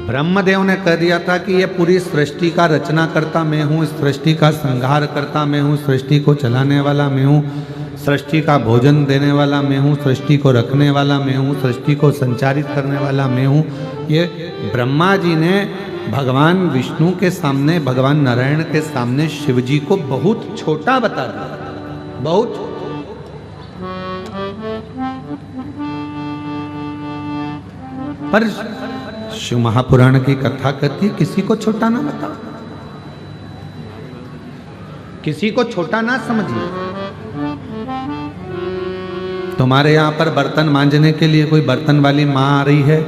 ब्रह्मदेव ने कह दिया था कि ये पूरी सृष्टि का रचना करता मैं हूँ, सृष्टि का संहार करता मैं हूँ, सृष्टि को चलाने वाला मैं हूँ, सृष्टि का भोजन देने वाला मैं हूँ, सृष्टि को रखने वाला मैं हूँ, सृष्टि को संचारित करने वाला मैं हूँ। ये ब्रह्मा जी ने भगवान विष्णु के सामने, भगवान नारायण के सामने शिव जी को बहुत छोटा बता दिया, बहुत। पर शिव महापुराण की कथा कहती है किसी को छोटा ना बताओ, किसी को छोटा ना समझिए। तुम्हारे यहां पर बर्तन मांजने के लिए कोई बर्तन वाली माँ आ रही है,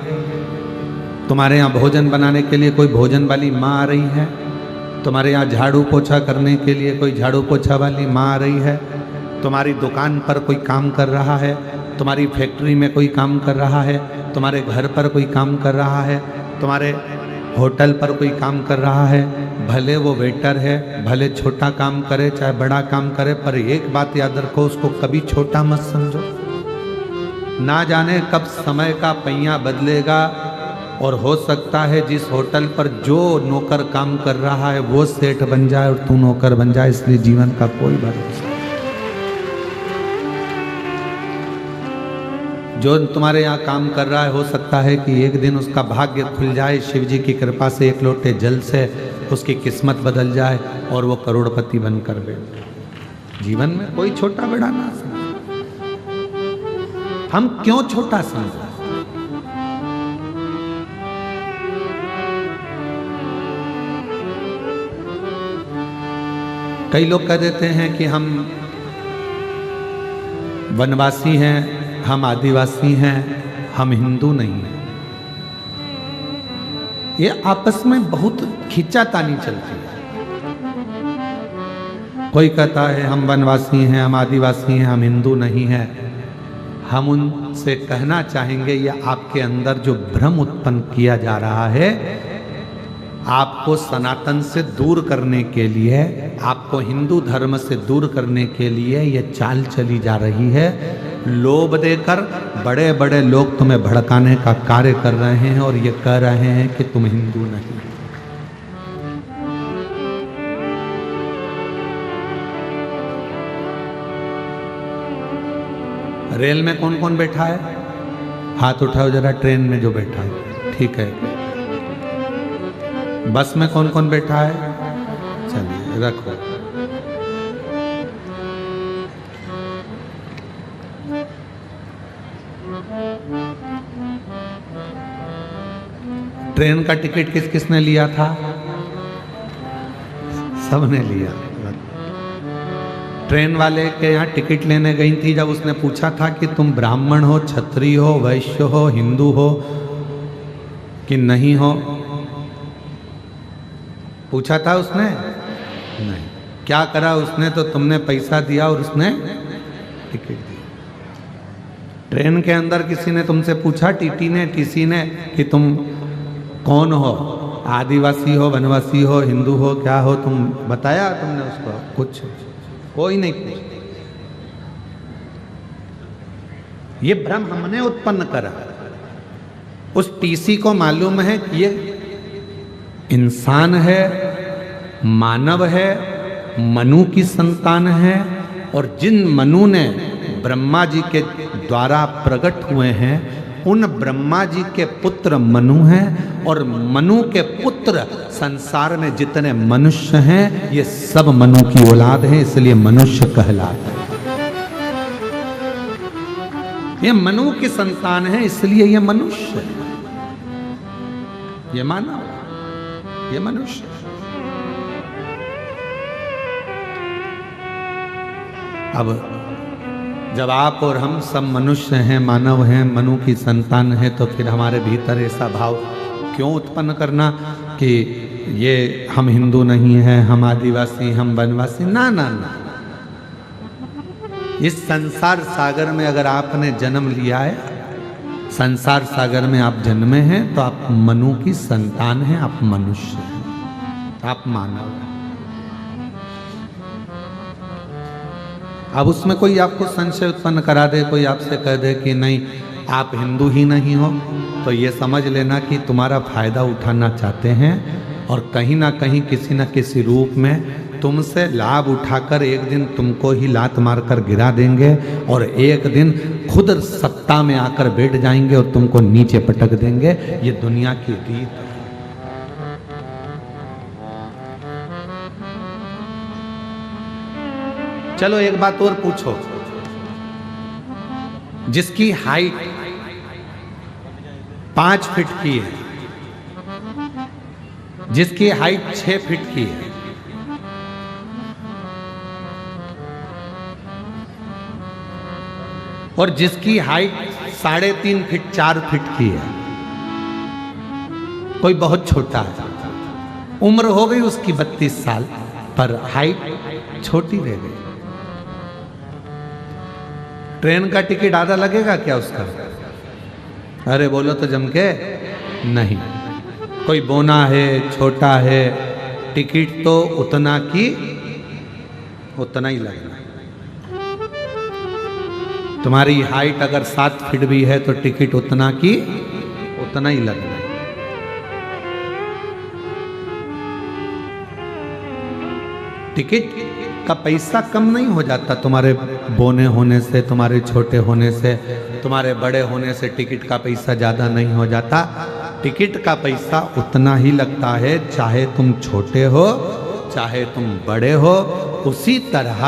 तुम्हारे यहाँ भोजन बनाने के लिए कोई भोजन वाली माँ आ रही है, तुम्हारे यहाँ झाड़ू पोछा करने के लिए कोई झाड़ू पोछा वाली माँ आ रही है, तुम्हारी दुकान पर कोई काम कर रहा है, तुम्हारी फैक्ट्री में कोई काम कर रहा है, तुम्हारे घर पर कोई काम कर रहा है, तुम्हारे होटल पर कोई काम कर रहा है, भले वो वेटर है, भले छोटा काम करे चाहे बड़ा काम करे, पर एक बात याद रखो, उसको कभी छोटा मत समझो। ना जाने कब समय का पहिया बदलेगा और हो सकता है जिस होटल पर जो नौकर काम कर रहा है वो सेठ बन जाए और तू नौकर बन जाए, इसलिए जीवन का कोई भरोसा। जो तुम्हारे यहाँ काम कर रहा है हो सकता है कि एक दिन उसका भाग्य खुल जाए, शिव जी की कृपा से एक लोटे जल से उसकी किस्मत बदल जाए और वो करोड़पति बनकर बैठे। जीवन में कोई छोटा बड़ा ना समझे। हम क्यों छोटा समझे? कई लोग कह देते हैं कि हम वनवासी हैं, हम आदिवासी हैं, हम हिंदू नहीं हैं। ये आपस में बहुत खींचातानी चलती है। कोई कहता है हम वनवासी हैं, हम आदिवासी हैं, हम हिंदू नहीं हैं। हम उनसे कहना चाहेंगे ये आपके अंदर जो भ्रम उत्पन्न किया जा रहा है, आपको सनातन से दूर करने के लिए, आपको हिंदू धर्म से दूर करने के लिए ये चाल चली जा रही है। लोभ देकर बड़े बड़े लोग तुम्हें भड़काने का कार्य कर रहे हैं और ये कह रहे हैं कि तुम हिंदू नहीं। रेल में कौन कौन बैठा है? हाथ उठाओ जरा। ट्रेन में जो बैठा है, ठीक है। बस में कौन कौन बैठा है? चलिए रखो। ट्रेन का टिकट किस किसने लिया था? सबने लिया। ट्रेन वाले के यहाँ टिकट लेने गई थी, जब उसने पूछा था कि तुम ब्राह्मण हो, क्षत्रिय हो, वैश्य हो, हिंदू हो कि नहीं हो, पूछा था उसने? नहीं। क्या करा उसने? तो तुमने पैसा दिया और उसने टिकट दिया। ट्रेन के अंदर किसी ने तुमसे पूछा, टीटी ने, टीसी ने, कि तुम कौन हो? आदिवासी हो, वनवासी हो, हिंदू हो, क्या हो? तुम बताया तुमने उसको? कुछ कोई नहीं पूछता। ये भ्रम हमने उत्पन्न करा। उस टीसी को मालूम है कि ये इंसान है, मानव है, मनु की संतान है, और जिन मनु ने ब्रह्मा जी के द्वारा प्रकट हुए हैं उन ब्रह्मा जी के पुत्र मनु हैं, और मनु के पुत्र संसार में जितने मनुष्य हैं ये सब मनु की औलाद हैं, इसलिए मनुष्य कहलाते हैं। ये मनु की संतान है इसलिए ये मनुष्य है, ये मानव, ये मनुष्य। अब जब आप और हम सब मनुष्य हैं, मानव हैं, मनु की संतान है, तो फिर हमारे भीतर ऐसा भाव क्यों उत्पन्न करना कि ये हम हिंदू नहीं हैं, हम आदिवासी, हम वनवासी? ना ना ना। इस संसार सागर में अगर आपने जन्म लिया है, संसार सागर में आप जन्मे हैं, तो आप मनु की संतान हैं, आप मनुष्य हैं, आप मानव हैं। अब उसमें कोई आपको संशय उत्पन्न करा दे, कोई आपसे कह दे कि नहीं आप हिंदू ही नहीं हो, तो ये समझ लेना कि तुम्हारा फायदा उठाना चाहते हैं और कहीं ना कहीं किसी न किसी रूप में तुमसे लाभ उठाकर एक दिन तुमको ही लात मारकर गिरा देंगे और एक दिन खुद सत्ता में आकर बैठ जाएंगे और तुमको नीचे पटक देंगे। ये दुनिया की रीत है। चलो एक बात और पूछो, जिसकी हाइट 5 फीट की है, जिसकी हाइट 6 फीट की है, और जिसकी हाइट 3.5 फीट 4 फीट की है, कोई बहुत छोटा है, उम्र हो गई उसकी 32 साल, पर हाइट छोटी रह गई। ट्रेन का टिकट आधा लगेगा क्या उसका? अरे बोलो तो जम के नहीं। कोई बोना है, छोटा है, टिकट तो उतना की उतना ही लगना। तुम्हारी हाइट अगर 7 फीट भी है तो टिकट उतना की उतना ही लगना। टिकट का पैसा कम नहीं हो जाता तुम्हारे बोने होने से, तुम्हारे छोटे होने से, तुम्हारे बड़े होने से टिकट का पैसा ज़्यादा नहीं हो जाता। टिकट का पैसा उतना ही लगता है, चाहे तुम छोटे हो चाहे तुम बड़े हो। उसी तरह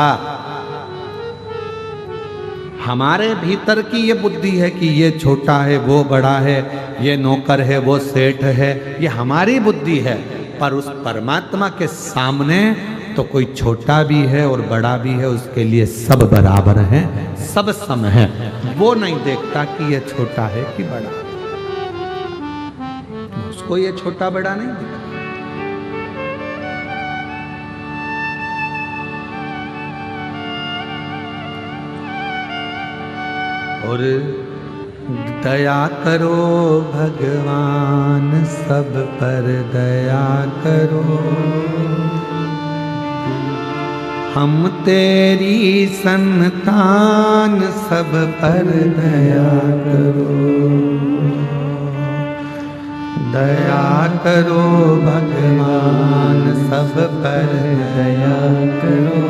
हमारे भीतर की ये बुद्धि है कि ये छोटा है वो बड़ा है, ये नौकर है वो सेठ है, ये हमारी बुद्धि है। पर उस परमात्मा के सामने तो कोई छोटा भी है और बड़ा भी है, उसके लिए सब बराबर हैं, सब सम है। वो नहीं देखता कि ये छोटा है कि बड़ा, उसको ये छोटा बड़ा नहीं दिखता। और दया करो भगवान, सब पर दया करो, हम तेरी संतान, सब पर दया करो। दया करो भगवान, सब पर दया करो,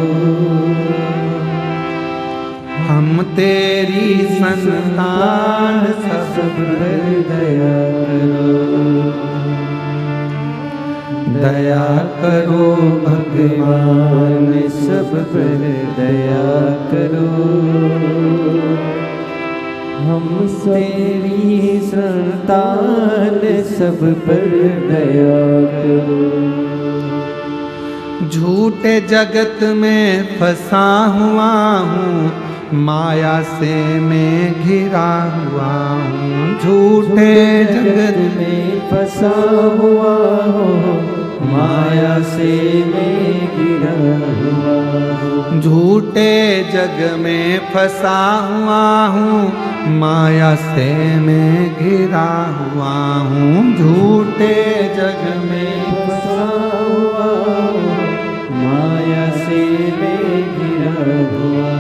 हम तेरी संतान, सब पर दया करो। दया करो भगवान, सब पर दया करो, हम तेरी संतान, सब पर दया करो। झूठे जगत में फंसा हुआ हूँ, माया से मैं घिरा हुआ हूँ। झूठे जगत में फंसा हुआ हूँ, माया से मैं घिरा हुआ हूँ। झूठे जग में फंसा हुआ हूँ, माया से मैं घिरा हुआ हूँ। झूठे जग में फंसा हुआ हूँ, माया से मैं घिरा हुआ।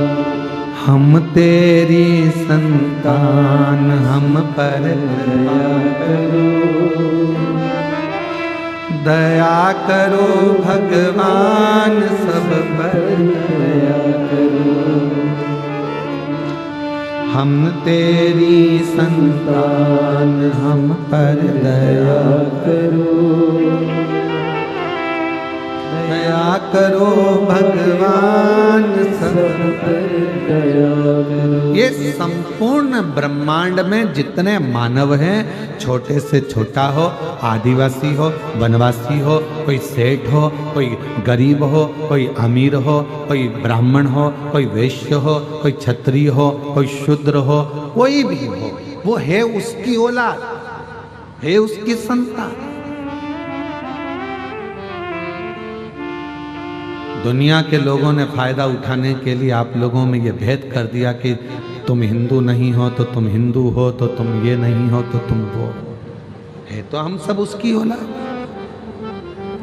हम तेरी संतान, हम पर दया करो। दया करो भगवान, सब पर दया करो, हम तेरी संतान, हम पर दया करो। दया करो भगवान, सब पर दया करो। ये संपूर्ण ब्रह्मांड में जितने मानव हैं, छोटे से छोटा हो, आदिवासी हो, वनवासी हो, कोई सेठ हो, कोई गरीब हो, कोई अमीर हो, कोई ब्राह्मण हो, कोई वैश्य हो, कोई क्षत्रिय हो, कोई शूद्र हो, कोई भी हो, वो है उसकी औलाद, है उसकी संतान। दुनिया के लोगों ने फायदा उठाने के लिए आप लोगों में ये भेद कर दिया कि तुम हिंदू नहीं हो तो तुम हिंदू हो, तो तुम ये नहीं हो तो तुम वो है। तो हम सब उसकी औलाद,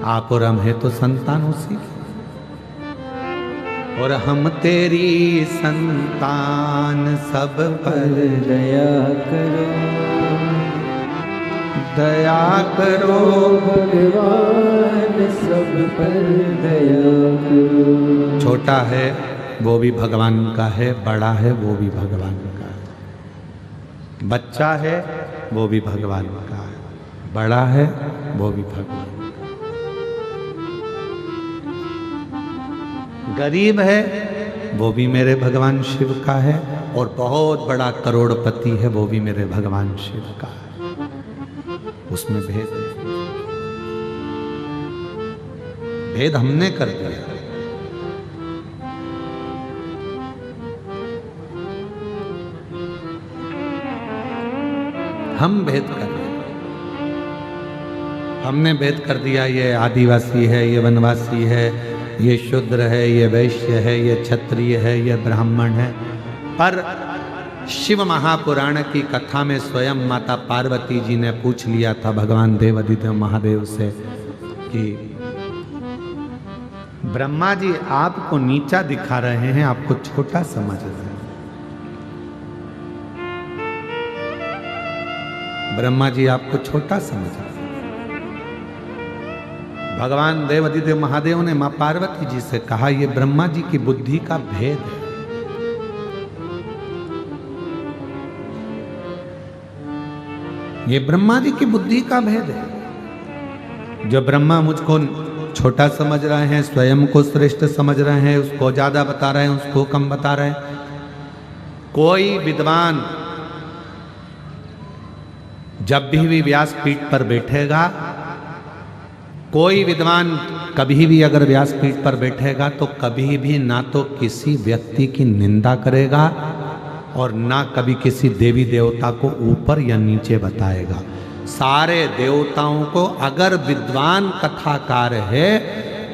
आप और हम है तो संतान उसी की। और हम तेरी संतान सब पर दया करो, दया करो भगवान सब पर दया करो। छोटा है वो भी भगवान का है, बड़ा है वो भी भगवान का है, बच्चा है वो भी भगवान का है, बड़ा है वो भी भगवान का, गरीब है वो भी मेरे भगवान शिव का है, और बहुत बड़ा करोड़पति है वो भी मेरे भगवान शिव का है। उसमें भेद है, भेद हमने कर दिया। हम भेद कर दिया, हमने भेद कर दिया, ये आदिवासी है, ये वनवासी है, ये शूद्र है, ये वैश्य है, ये क्षत्रिय है, ये ब्राह्मण है। पर शिव महापुराण की कथा में स्वयं माता पार्वती जी ने पूछ लिया था भगवान देवाधिदेव महादेव से कि ब्रह्मा जी आपको नीचा दिखा रहे हैं, आपको छोटा समझ रहे हैं। ब्रह्मा जी आपको छोटा समझ रहे हैं। भगवान देवाधिदेव महादेव ने मां पार्वती जी से कहा, यह ब्रह्मा जी की बुद्धि का भेद है। ये ब्रह्मा जी की बुद्धि का भेद है। जो ब्रह्मा मुझको छोटा समझ रहे हैं, स्वयं को श्रेष्ठ समझ रहे हैं, उसको ज्यादा बता रहे हैं, उसको कम बता रहे हैं। कोई विद्वान जब भी व्यासपीठ पर बैठेगा, कोई विद्वान कभी भी अगर व्यासपीठ पर बैठेगा तो कभी भी ना तो किसी व्यक्ति की निंदा करेगा और ना कभी किसी देवी देवता को ऊपर या नीचे बताएगा। सारे देवताओं को, अगर विद्वान कथाकार है,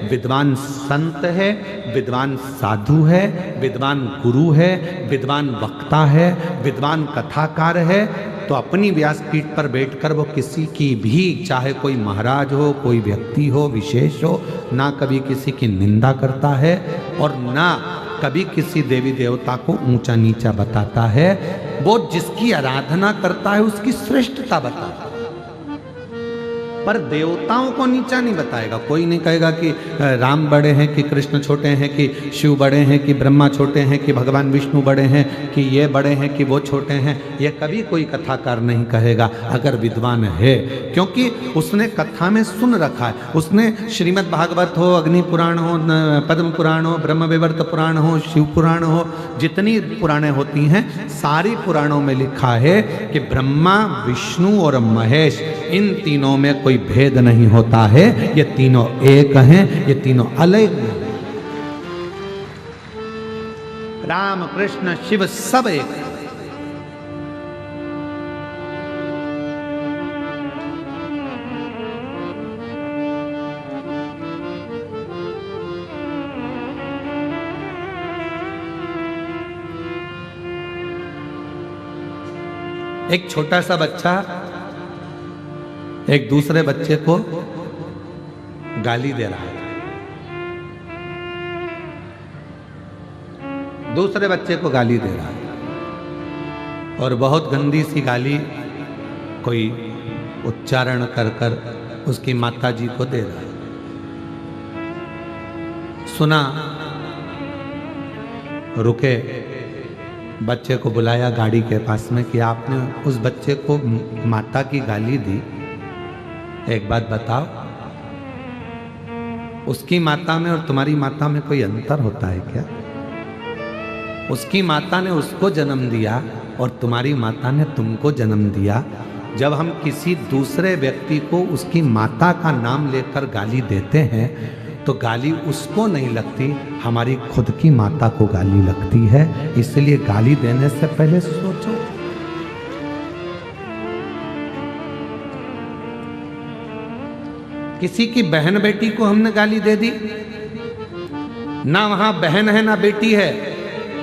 विद्वान संत है, विद्वान साधु है, विद्वान गुरु है, विद्वान वक्ता है, विद्वान कथाकार है, तो अपनी व्यासपीठ पर बैठकर वो किसी की भी, चाहे कोई महाराज हो, कोई व्यक्ति हो, विशेष हो, ना कभी किसी की निंदा करता है और ना कभी किसी देवी देवता को ऊंचा नीचा बताता है। वो जिसकी आराधना करता है उसकी श्रेष्ठता बताता है, पर देवताओं को नीचा नहीं बताएगा। कोई नहीं कहेगा कि राम बड़े हैं, कि कृष्ण छोटे हैं, कि शिव बड़े हैं, कि ब्रह्मा छोटे हैं, कि भगवान विष्णु बड़े हैं, कि ये बड़े हैं, कि वो छोटे हैं। ये कभी कोई कथाकार नहीं कहेगा अगर विद्वान है, क्योंकि उसने कथा में सुन रखा है। उसने श्रीमद् भागवत हो, अग्नि पुराण हो, पद्म पुराण हो, ब्रह्म विवर्त पुराण हो, शिव पुराण हो, जितनी पुराणें होती हैं सारी पुराणों में लिखा है कि ब्रह्मा, विष्णु और महेश, इन तीनों में कोई भेद नहीं होता है। ये तीनों एक हैं, ये तीनों अलग हैं। राम, कृष्ण, शिव सब एक हैं। एक छोटा सा बच्चा एक दूसरे बच्चे को गाली दे रहा है। दूसरे बच्चे को गाली दे रहा है और बहुत गंदी सी गाली कोई उच्चारण कर कर उसकी माता जी को दे रहा है। सुना, रुके, बच्चे को बुलाया गाड़ी के पास में कि आपने उस बच्चे को माता की गाली दी, एक बात बताओ, उसकी माता में और तुम्हारी माता में कोई अंतर होता है क्या? उसकी माता ने उसको जन्म दिया और तुम्हारी माता ने तुमको जन्म दिया। जब हम किसी दूसरे व्यक्ति को उसकी माता का नाम लेकर गाली देते हैं तो गाली उसको नहीं लगती, हमारी खुद की माता को गाली लगती है। इसलिए गाली देने से पहले सोचो। किसी की बहन बेटी को हमने गाली दे दी, ना वहां बहन है ना बेटी है,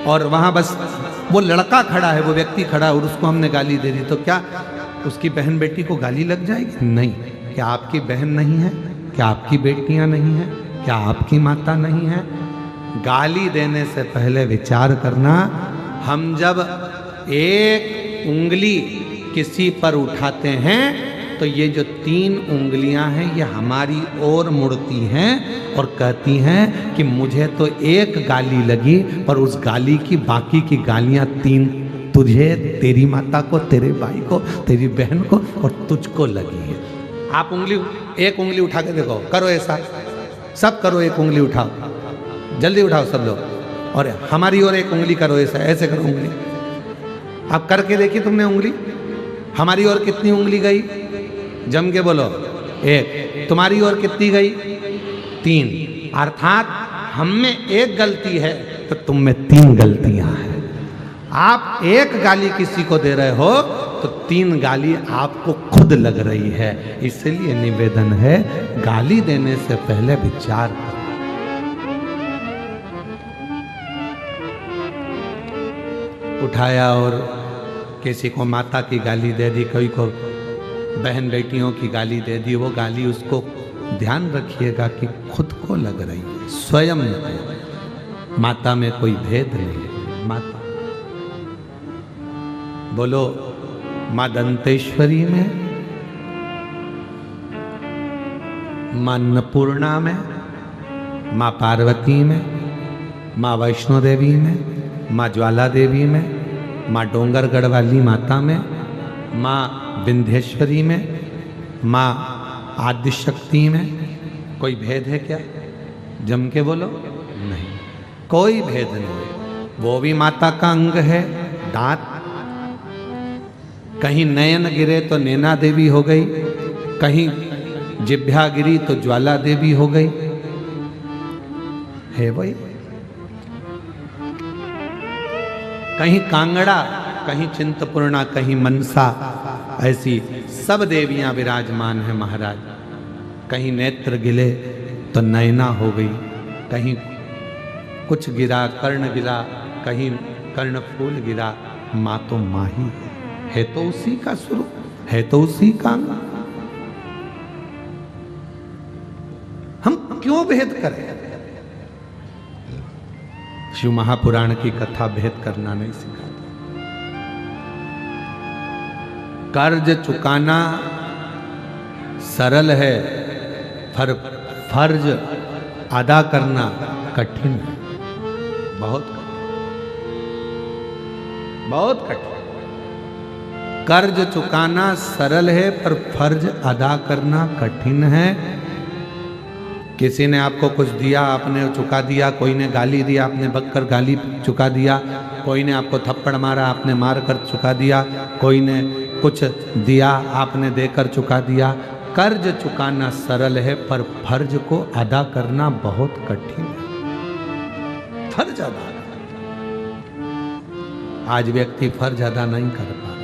और वहां बस वो लड़का खड़ा है, वो व्यक्ति खड़ा है और उसको हमने गाली दे दी, तो क्या उसकी बहन बेटी को गाली लग जाएगी? नहीं। क्या आपकी बहन नहीं है? क्या आपकी बेटियां नहीं है? क्या आपकी माता नहीं है? गाली देने से पहले विचार करना। हम जब एक उंगली किसी पर उठाते हैं तो ये जो 3 उंगलियां हैं ये हमारी ओर मुड़ती हैं और कहती हैं कि मुझे तो एक गाली लगी, पर उस गाली की बाकी की गालियां 3 तुझे, तेरी माता को, तेरे भाई को, तेरी बहन को और तुझको लगी है। आप एक उंगली उठा के देखो, करो ऐसा, सब करो, एक उंगली उठाओ, जल्दी उठाओ सब लोग, और हमारी ओर एक उंगली करो, ऐसा ऐसे करो उंगली। आप करके देखिए तुमने उंगली, हमारी ओर कितनी उंगली गई? जम के बोलो, 1। तुम्हारी ओर कितनी गई? 3। अर्थात हम में एक गलती है तो तुम में 3 गलतियां हैं। आप एक गाली किसी को दे रहे हो तो 3 गाली आपको खुद लग रही है। इसलिए निवेदन है, गाली देने से पहले विचार करो। उठाया और किसी को माता की गाली दे दी, कोई को बहन बेटियों की गाली दे दी, वो गाली उसको ध्यान रखिएगा कि खुद को लग रही है, स्वयं को। माता में कोई भेद नहीं है। माता बोलो, मां दंतेश्वरी में, मां अन्नपूर्णा में, मां पार्वती में, मां वैष्णो देवी में, मां ज्वाला देवी में, मां डोंगरगढ़ वाली माता में, मां विंध्येश्वरी में, मां आदिशक्ति में कोई भेद है क्या? जम के बोलो, नहीं, कोई भेद नहीं। वो भी माता का अंग है। दांत, कहीं नयन गिरे तो नैना देवी हो गई, कहीं जिभ्या गिरी तो ज्वाला देवी हो गई, है वही। कहीं कांगड़ा, कहीं चिंतपूर्णा, कहीं मनसा, ऐसी सब देवियां विराजमान हैं महाराज। कहीं नेत्र गिले तो नैना हो गई, कहीं कुछ गिरा, कर्ण गिरा, कहीं कर्णफूल गिरा, माँ तो माँ ही है तो उसी का स्वरूप, है तो उसी का। हम क्यों भेद करें? शिव महापुराण की कथा भेद करना नहीं सिखाती। कर्ज चुकाना सरल है, पर फर्ज अदा करना कठिन है, बहुत कठिन। कर्ज चुकाना सरल है पर फर्ज अदा करना कठिन है। किसी ने आपको कुछ दिया, आपने चुका दिया, कोई ने गाली दिया, आपने बककर गाली चुका दिया, कोई ने आपको थप्पड़ मारा, आपने मार कर चुका दिया, कोई ने कुछ दिया, आपने देकर चुका दिया। कर्ज चुकाना सरल है पर फर्ज को अदा करना बहुत कठिन है। फर्ज अदा, आज व्यक्ति फर्ज अदा नहीं कर पा रहा।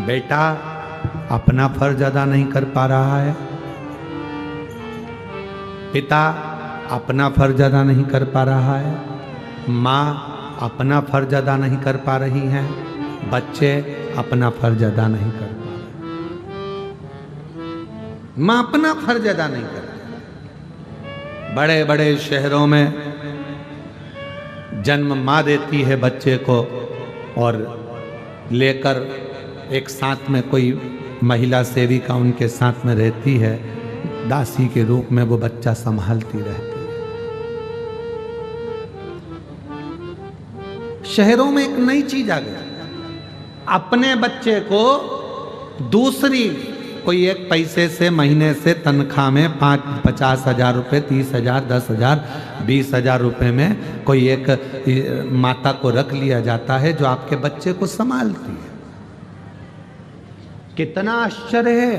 बेटा अपना फर्ज अदा नहीं कर पा रहा है, पिता अपना फर्ज अदा नहीं कर पा रहा है, माँ अपना फर्ज अदा नहीं कर पा रही हैं, बच्चे अपना फर्ज अदा नहीं कर पा रहे। माँ अपना फर्ज अदा नहीं कर रही। बड़े बड़े शहरों में जन्म माँ देती है बच्चे को और लेकर एक साथ में कोई महिला सेविका उनके साथ में रहती है, दासी के रूप में वो बच्चा संभालती रहती है। शहरों में एक नई चीज आ गई, अपने बच्चे को दूसरी कोई एक पैसे से महीने से तनख्वाह में 50,000 रुपये, 30,000, 10,000, 20,000 रुपये में कोई एक माता को रख लिया जाता है जो आपके बच्चे को संभालती है। कितना आश्चर्य है,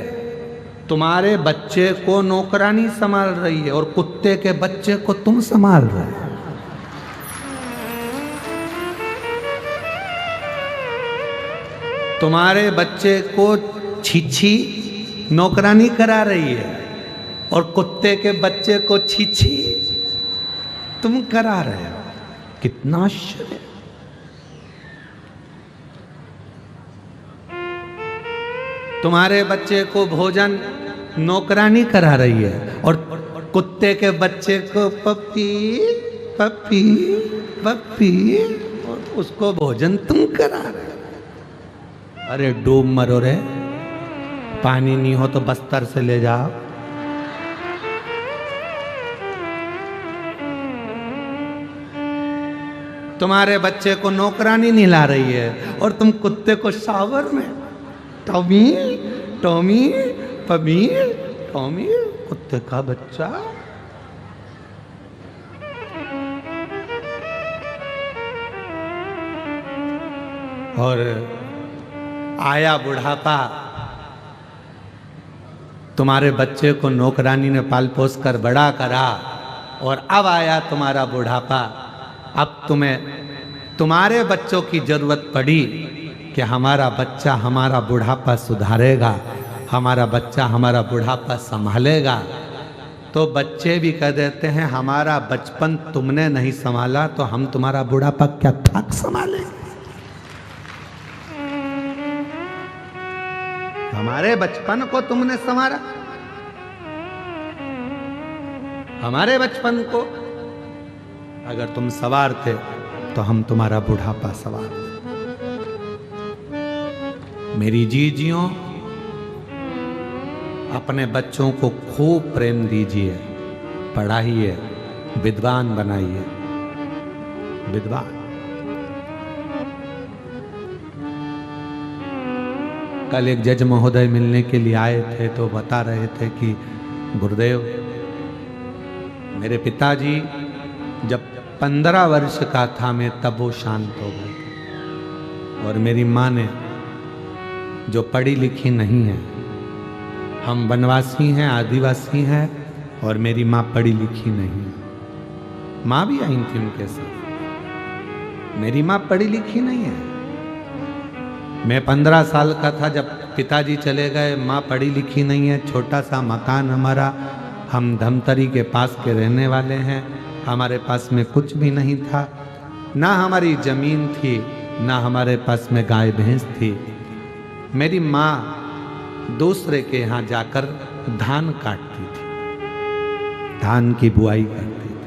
तुम्हारे बच्चे को नौकरानी संभाल रही है और कुत्ते के बच्चे को तुम संभाल रहे हो। तुम्हारे बच्चे को छीछी नौकरानी करा रही है और कुत्ते के बच्चे को छीछी तुम करा रहे हो। कितना आश्चर्य। तुम्हारे बच्चे को भोजन नौकरानी करा रही है और कुत्ते के बच्चे को पप्पी पप्पी पप्पी, और उसको भोजन तुम करा रहे। अरे डूब मरो रे, पानी नहीं हो तो बस्तर से ले जाओ। तुम्हारे बच्चे को नौकरानी नहला रही है और तुम कुत्ते को शावर में टॉमी टॉमी पमी टॉमी, कुत्ते का बच्चा। और आया बुढ़ापा, तुम्हारे बच्चे को नौकरानी ने पाल पोस कर बड़ा करा, और अब आया तुम्हारा बुढ़ापा। अब तुम्हें तुम्हारे बच्चों की जरूरत पड़ी कि हमारा बच्चा हमारा बुढ़ापा सुधारेगा, हमारा बच्चा हमारा बुढ़ापा संभालेगा। तो बच्चे भी कह देते हैं हमारा बचपन तुमने नहीं संभाला तो हम तुम्हारा बुढ़ापा क्या ठाक संभाले। हमारे बचपन को तुमने संवारा, हमारे बचपन को अगर तुम सवार थे तो हम तुम्हारा बुढ़ापा सवार। मेरी जीजियों, अपने बच्चों को खूब प्रेम दीजिए, पढ़ाइए, विद्वान बनाइए, विद्वान। कल एक जज महोदय मिलने के लिए आए थे तो बता रहे थे कि गुरुदेव, मेरे पिताजी जब 15 वर्ष का था मैं तब वो शांत हो गए, और मेरी माँ ने, जो पढ़ी लिखी नहीं है, हम वनवासी हैं, आदिवासी हैं, और मेरी माँ पढ़ी लिखी नहीं। माँ भी आई थी उनके साथ, मेरी माँ पढ़ी लिखी नहीं है। मैं 15 साल का था जब पिताजी चले गए, माँ पढ़ी लिखी नहीं है, छोटा सा मकान हमारा, हम धमतरी के पास के रहने वाले हैं, हमारे पास में कुछ भी नहीं था, ना हमारी जमीन थी, ना हमारे पास में गाय भैंस थी। मेरी माँ दूसरे के यहाँ जाकर धान काटती थी, धान की बुआई करती थी।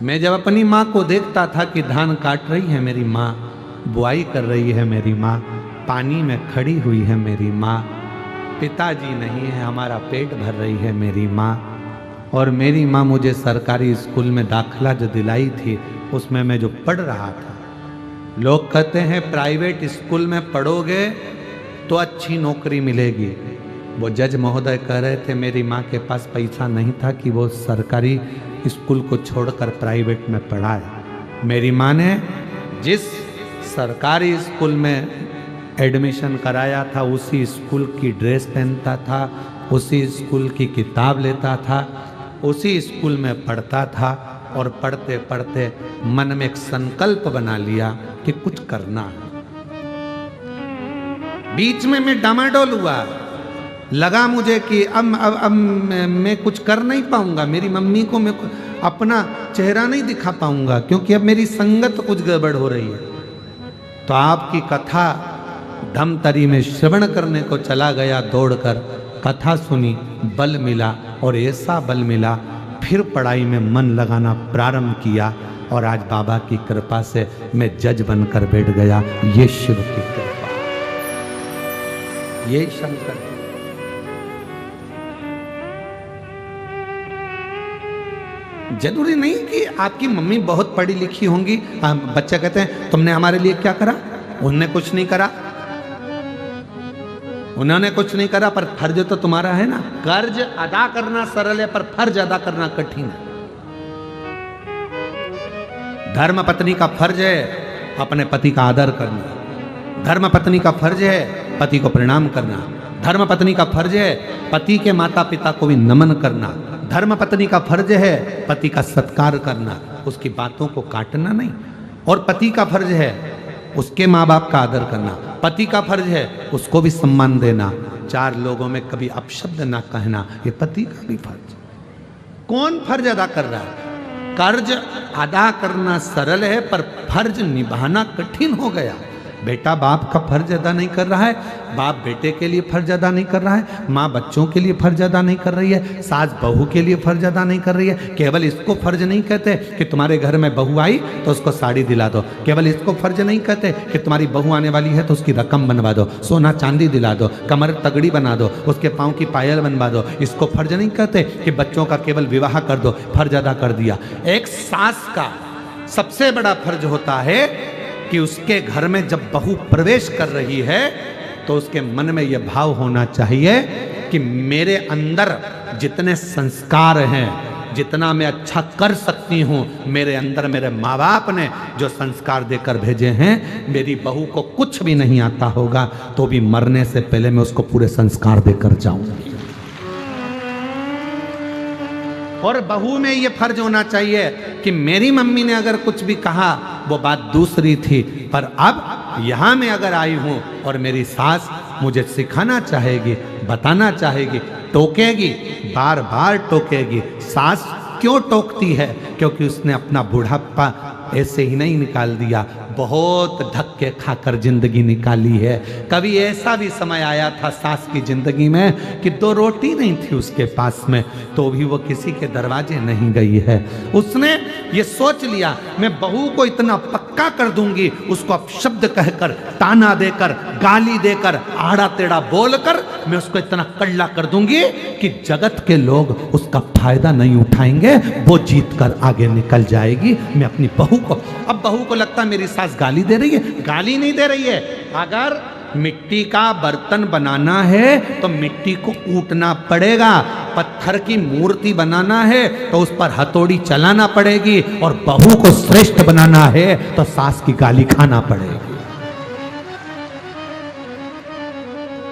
मैं जब अपनी माँ को देखता था कि धान काट रही है मेरी माँ, बुआई कर रही है मेरी माँ, पानी में खड़ी हुई है मेरी माँ, पिताजी नहीं है, हमारा पेट भर रही है मेरी माँ। और मेरी माँ मुझे सरकारी स्कूल में दाखिला जो दिलाई थी उसमें मैं जो पढ़ रहा था, लोग कहते हैं प्राइवेट स्कूल में पढ़ोगे तो अच्छी नौकरी मिलेगी। वो जज महोदय कह रहे थे मेरी माँ के पास पैसा नहीं था कि वो सरकारी स्कूल को छोड़कर प्राइवेट में पढ़ाए। मेरी माँ ने जिस सरकारी स्कूल में एडमिशन कराया था उसी स्कूल की ड्रेस पहनता था, उसी स्कूल की किताब लेता था, उसी स्कूल में पढ़ता था, और पढ़ते पढ़ते मन में एक संकल्प बना लिया कि कुछ करना है। बीच में मैं डामाडोल हुआ, लगा मुझे कि अब मैं कुछ कर नहीं पाऊंगा, मेरी मम्मी को मैं अपना चेहरा नहीं दिखा पाऊंगा, क्योंकि अब मेरी संगत कुछ गड़बड़ हो रही है। तो आपकी कथा धमतरी में श्रवण करने को चला गया, दौड़कर कथा सुनी, बल मिला, और ऐसा बल मिला फिर पढ़ाई में मन लगाना प्रारंभ किया, और आज बाबा की कृपा से मैं जज बनकर बैठ गया। ये शिव की कृपा, ये शंकर। जरूरी नहीं कि आपकी मम्मी बहुत पढ़ी लिखी होंगी। बच्चे कहते हैं तुमने हमारे लिए क्या करा, उन्होंने कुछ नहीं करा, उन्होंने कुछ नहीं करा, पर फर्ज तो तुम्हारा है ना। कर्ज अदा करना सरल है पर फर्ज अदा करना कठिन है। धर्म पत्नी का फर्ज है अपने पति का आदर करना, धर्म पत्नी का फर्ज है पति को प्रणाम करना, धर्म पत्नी का फर्ज है पति के माता पिता को भी नमन करना, धर्म पत्नी का फर्ज है पति का सत्कार करना, उसकी बातों को काटना नहीं। और पति का फर्ज है उसके माँ बाप का आदर करना, पति का फर्ज है उसको भी सम्मान देना, चार लोगों में कभी अपशब्द ना कहना, ये पति का भी फर्ज। कौन फर्ज अदा कर रहा है? कर्ज अदा करना सरल है पर फर्ज निभाना कठिन हो गया। बेटा बाप का फर्ज अदा नहीं कर रहा है, बाप बेटे के लिए फर्ज अदा नहीं कर रहा है, माँ बच्चों के लिए फर्ज अदा नहीं कर रही है, सास बहू के लिए फर्ज अदा नहीं कर रही है। केवल इसको फर्ज नहीं कहते कि तुम्हारे घर में बहू आई तो उसको साड़ी दिला दो, केवल इसको फर्ज नहीं कहते कि तुम्हारी बहू आने वाली है तो उसकी रकम बनवा दो, सोना चांदी दिला दो, कमर तगड़ी बना दो, उसके पाँव की पायल बनवा दो। इसको फर्ज नहीं कहते कि बच्चों का केवल विवाह कर दो, फर्ज अदा कर दिया। एक सास का सबसे बड़ा फर्ज होता है कि उसके घर में जब बहू प्रवेश कर रही है तो उसके मन में यह भाव होना चाहिए कि मेरे अंदर जितने संस्कार हैं, जितना मैं अच्छा कर सकती हूँ, मेरे अंदर मेरे माँ बाप ने जो संस्कार देकर भेजे हैं, मेरी बहू को कुछ भी नहीं आता होगा तो भी मरने से पहले मैं उसको पूरे संस्कार देकर जाऊंगी। और बहू में ये फर्ज होना चाहिए कि मेरी मम्मी ने अगर कुछ भी कहा वो बात दूसरी थी, पर अब यहाँ मैं अगर आई हूँ और मेरी सास मुझे सिखाना चाहेगी, बताना चाहेगी, टोकेगी, बार बार टोकेगी। सास क्यों टोकती है? क्योंकि उसने अपना बुढ़ापा ऐसे ही नहीं निकाल दिया, बहुत धक्के खाकर जिंदगी निकाली है। कभी ऐसा भी समय आया था सास की जिंदगी में कि 2 रोटी नहीं थी उसके पास में, तो भी वो किसी के दरवाजे नहीं गई है। उसने ये सोच लिया मैं बहू को इतना पक्का कर दूंगी, उसको अपशब्द कहकर, ताना देकर, गाली देकर, आड़ा टेढ़ा बोलकर मैं उसको इतना कड़ला कर दूंगी कि जगत के लोग उसका फायदा नहीं उठाएंगे, वो जीत कर आगे निकल जाएगी। मैं अपनी बहू को, अब बहू को लगता है मेरी सास गाली दे रही है, गाली नहीं दे रही है। अगर मिट्टी का बर्तन बनाना है तो मिट्टी को कूटना पड़ेगा, पत्थर की मूर्ति बनाना है तो उस पर हथौड़ी चलाना पड़ेगी, और बहू को श्रेष्ठ बनाना है तो सास की गाली खाना पड़ेगी।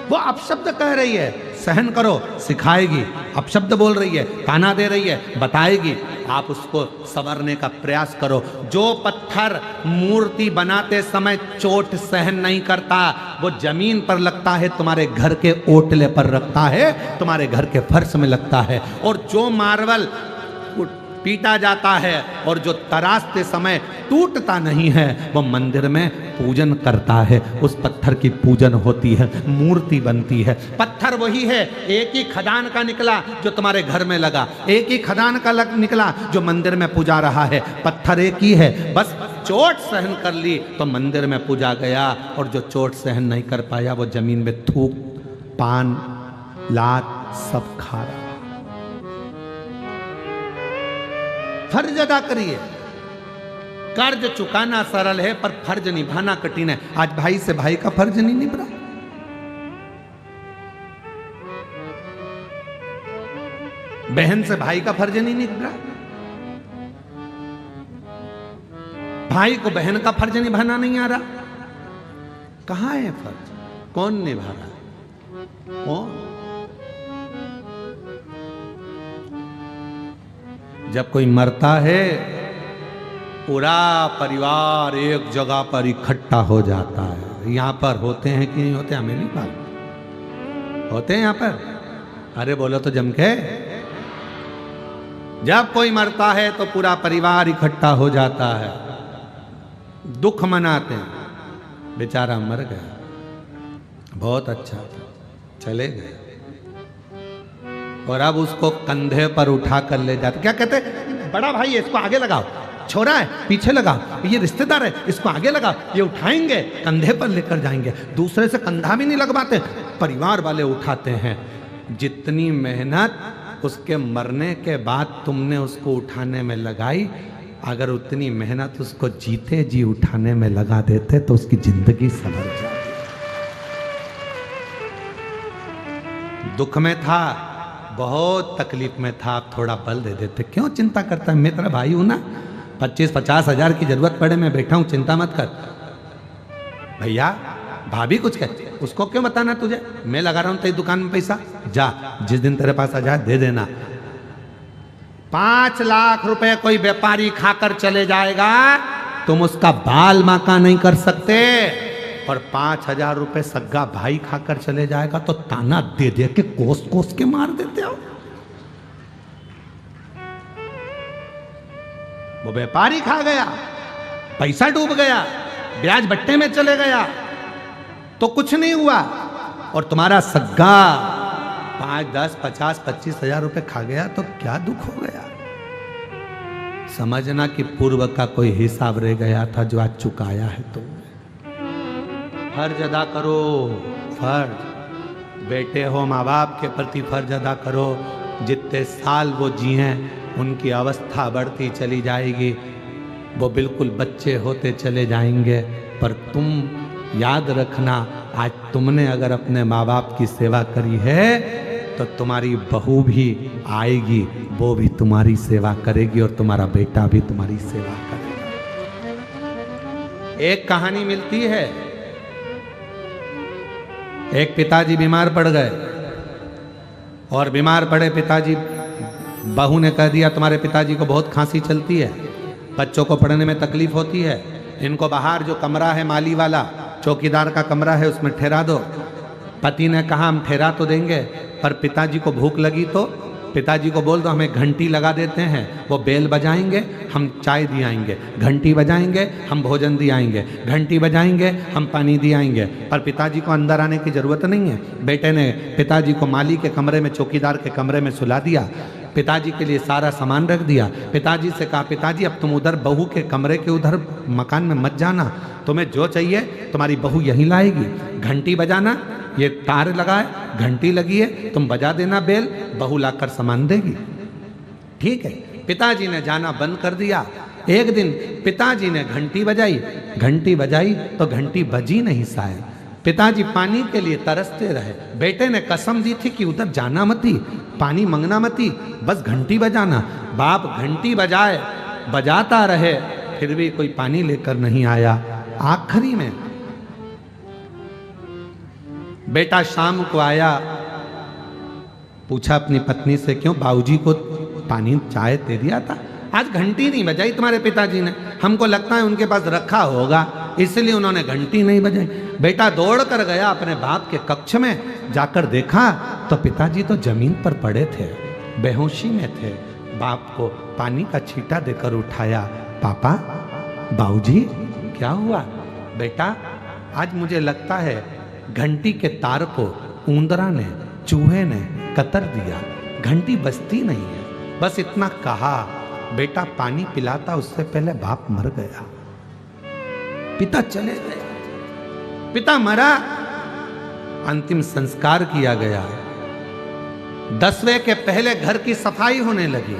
वो अपशब्द कह रही है, सहन करो, सिखाएगी, अपशब्द बोल रही है, ताना दे रही है, बताएगी, आप उसको संवरने का प्रयास करो। जो पत्थर मूर्ति बनाते समय चोट सहन नहीं करता, वो जमीन पर लगता है, तुम्हारे घर के ओटले पर रखता है, तुम्हारे घर के फर्श में लगता है। और जो मार्बल पीटा जाता है और जो तराशते समय टूटता नहीं है, वो मंदिर में पूजन करता है, उस पत्थर की पूजन होती है, मूर्ति बनती है। पत्थर वही है, एक ही खदान का निकला जो तुम्हारे घर में लगा, एक ही खदान का निकला जो मंदिर में पूजा रहा है। पत्थर एक ही है, बस चोट सहन कर ली तो मंदिर में पूजा गया, और जो चोट सहन नहीं कर पाया वो जमीन में थूक, पान, लात सब खा रहा। फर्ज अदा करिए। कर्ज चुकाना सरल है पर फर्ज निभाना कठिन है। आज भाई से भाई का फर्ज नहीं निभ रहा, बहन से भाई का फर्ज नहीं निभ रहा, भाई को बहन का फर्ज निभाना नहीं आ रहा। कहां है फर्ज? कौन निभा रहा? कौन? जब कोई मरता है पूरा परिवार एक जगह पर इकट्ठा हो जाता है। यहां पर होते हैं कि नहीं होते हमें नहीं मालूम, होते हैं यहां पर? अरे बोलो तो जम के। जब कोई मरता है तो पूरा परिवार इकट्ठा हो जाता है, दुख मनाते हैं। बेचारा मर गया, बहुत अच्छा था, चले गए, और अब उसको कंधे पर उठा कर ले जाते। क्या कहते? बड़ा भाई है, इसको आगे लगाओ, छोरा है पीछे लगाओ, ये रिश्तेदार है इसको आगे लगाओ, ये उठाएंगे, कंधे पर लेकर जाएंगे। दूसरे से कंधा भी नहीं लगवाते, परिवार वाले उठाते हैं। जितनी मेहनत उसके मरने के बाद तुमने उसको उठाने में लगाई, अगर उतनी मेहनत उसको जीते जी उठाने में लगा देते तो उसकी जिंदगी संभल जाती। दुख में था, बहुत तकलीफ में था, आप थोड़ा बल दे देते। क्यों चिंता करता है? मैं तेरा भाई हूं ना, 25-50 हजार की जरूरत पड़े मैं बैठा हूं, चिंता मत कर। भैया भाभी कुछ कहते, उसको क्यों बताना तुझे? मैं लगा रहा हूं तेरी दुकान में पैसा, जा जिस दिन तेरे पास आ जाए दे देना। 5 लाख रुपए कोई व्यापारी खाकर चले जाएगा, तुम उसका बाल बांका नहीं कर सकते। और 5,000 रुपए सग्गा भाई खाकर चले जाएगा तो ताना दे दे के कोस कोस के मार देते हो। वो व्यापारी खा गया, पैसा डूब गया, ब्याज बट्टे में चले गया तो कुछ नहीं हुआ, और तुम्हारा सग्गा 5, 10, 50, 25 हजार रुपए खा गया तो क्या दुख हो गया। समझना कि पूर्व का कोई हिसाब रह गया था जो आज चुकाया है। तुम फर्ज अदा करो, फर्ज। बेटे हो, माँ बाप के प्रति फर्ज अदा करो। जितने साल वो जिए उनकी अवस्था बढ़ती चली जाएगी, वो बिल्कुल बच्चे होते चले जाएंगे। पर तुम याद रखना, आज तुमने अगर अपने माँ बाप की सेवा करी है तो तुम्हारी बहू भी आएगी, वो भी तुम्हारी सेवा करेगी, और तुम्हारा बेटा भी तुम्हारी सेवा करेगा। एक कहानी मिलती है, एक पिताजी बीमार पड़ गए, और बीमार पड़े पिताजी, बहू ने कह दिया तुम्हारे पिताजी को बहुत खांसी चलती है, बच्चों को पढ़ने में तकलीफ होती है, इनको बाहर जो कमरा है माली वाला, चौकीदार का कमरा है, उसमें ठहरा दो। पति ने कहा हम ठहरा तो देंगे, पर पिताजी को भूख लगी तो पिताजी को बोल दो हमें घंटी लगा देते हैं, वो बेल बजाएंगे हम चाय दी आएंगे, घंटी बजाएंगे हम भोजन दी आएंगे, घंटी बजाएंगे हम पानी दी आएंगे। पर पिताजी को अंदर आने की ज़रूरत नहीं है। बेटे ने पिताजी को माली के कमरे में, चौकीदार के कमरे में सुला दिया, पिताजी के लिए सारा सामान रख दिया। पिताजी से कहा पिताजी अब तुम उधर बहू के कमरे के उधर मकान में मत जाना, तुम्हें जो चाहिए तुम्हारी बहू यहीं लाएगी। घंटी बजाना, ये तार लगा है, घंटी लगी है, तुम बजा देना बेल, बहू लाकर सामान देगी। ठीक है, पिताजी ने जाना बंद कर दिया। एक दिन पिताजी ने घंटी बजाई तो घंटी बजी नहीं शायद। पिताजी पानी के लिए तरसते रहे। बेटे ने कसम दी थी कि उधर जाना मती, पानी मंगना मती, बस घंटी बजाना। बाप घंटी बजाता रहे, फिर भी कोई पानी लेकर नहीं आया। आखिरी में बेटा शाम को आया, पूछा अपनी पत्नी से क्यों बाबूजी को पानी चाय दे दिया था, आज घंटी नहीं बजाई तुम्हारे पिताजी ने, हमको लगता है उनके पास रखा होगा इसलिए उन्होंने घंटी नहीं बजाई। बेटा दौड़ कर गया अपने बाप के कक्ष में, जाकर देखा तो पिताजी तो जमीन पर पड़े थे, बेहोशी में थे। बाप को पानी का छींटा देकर उठाया, पापा बाबूजी क्या हुआ? बेटा आज मुझे लगता है घंटी के तार को ऊंदरा ने, चूहे ने कतर दिया, घंटी बजती नहीं है। बस इतना कहा, बेटा पानी पिलाता उससे पहले बाप मर गया। पिता चले गए, पिता मरा, अंतिम संस्कार किया गया। 10वें के पहले घर की सफाई होने लगी,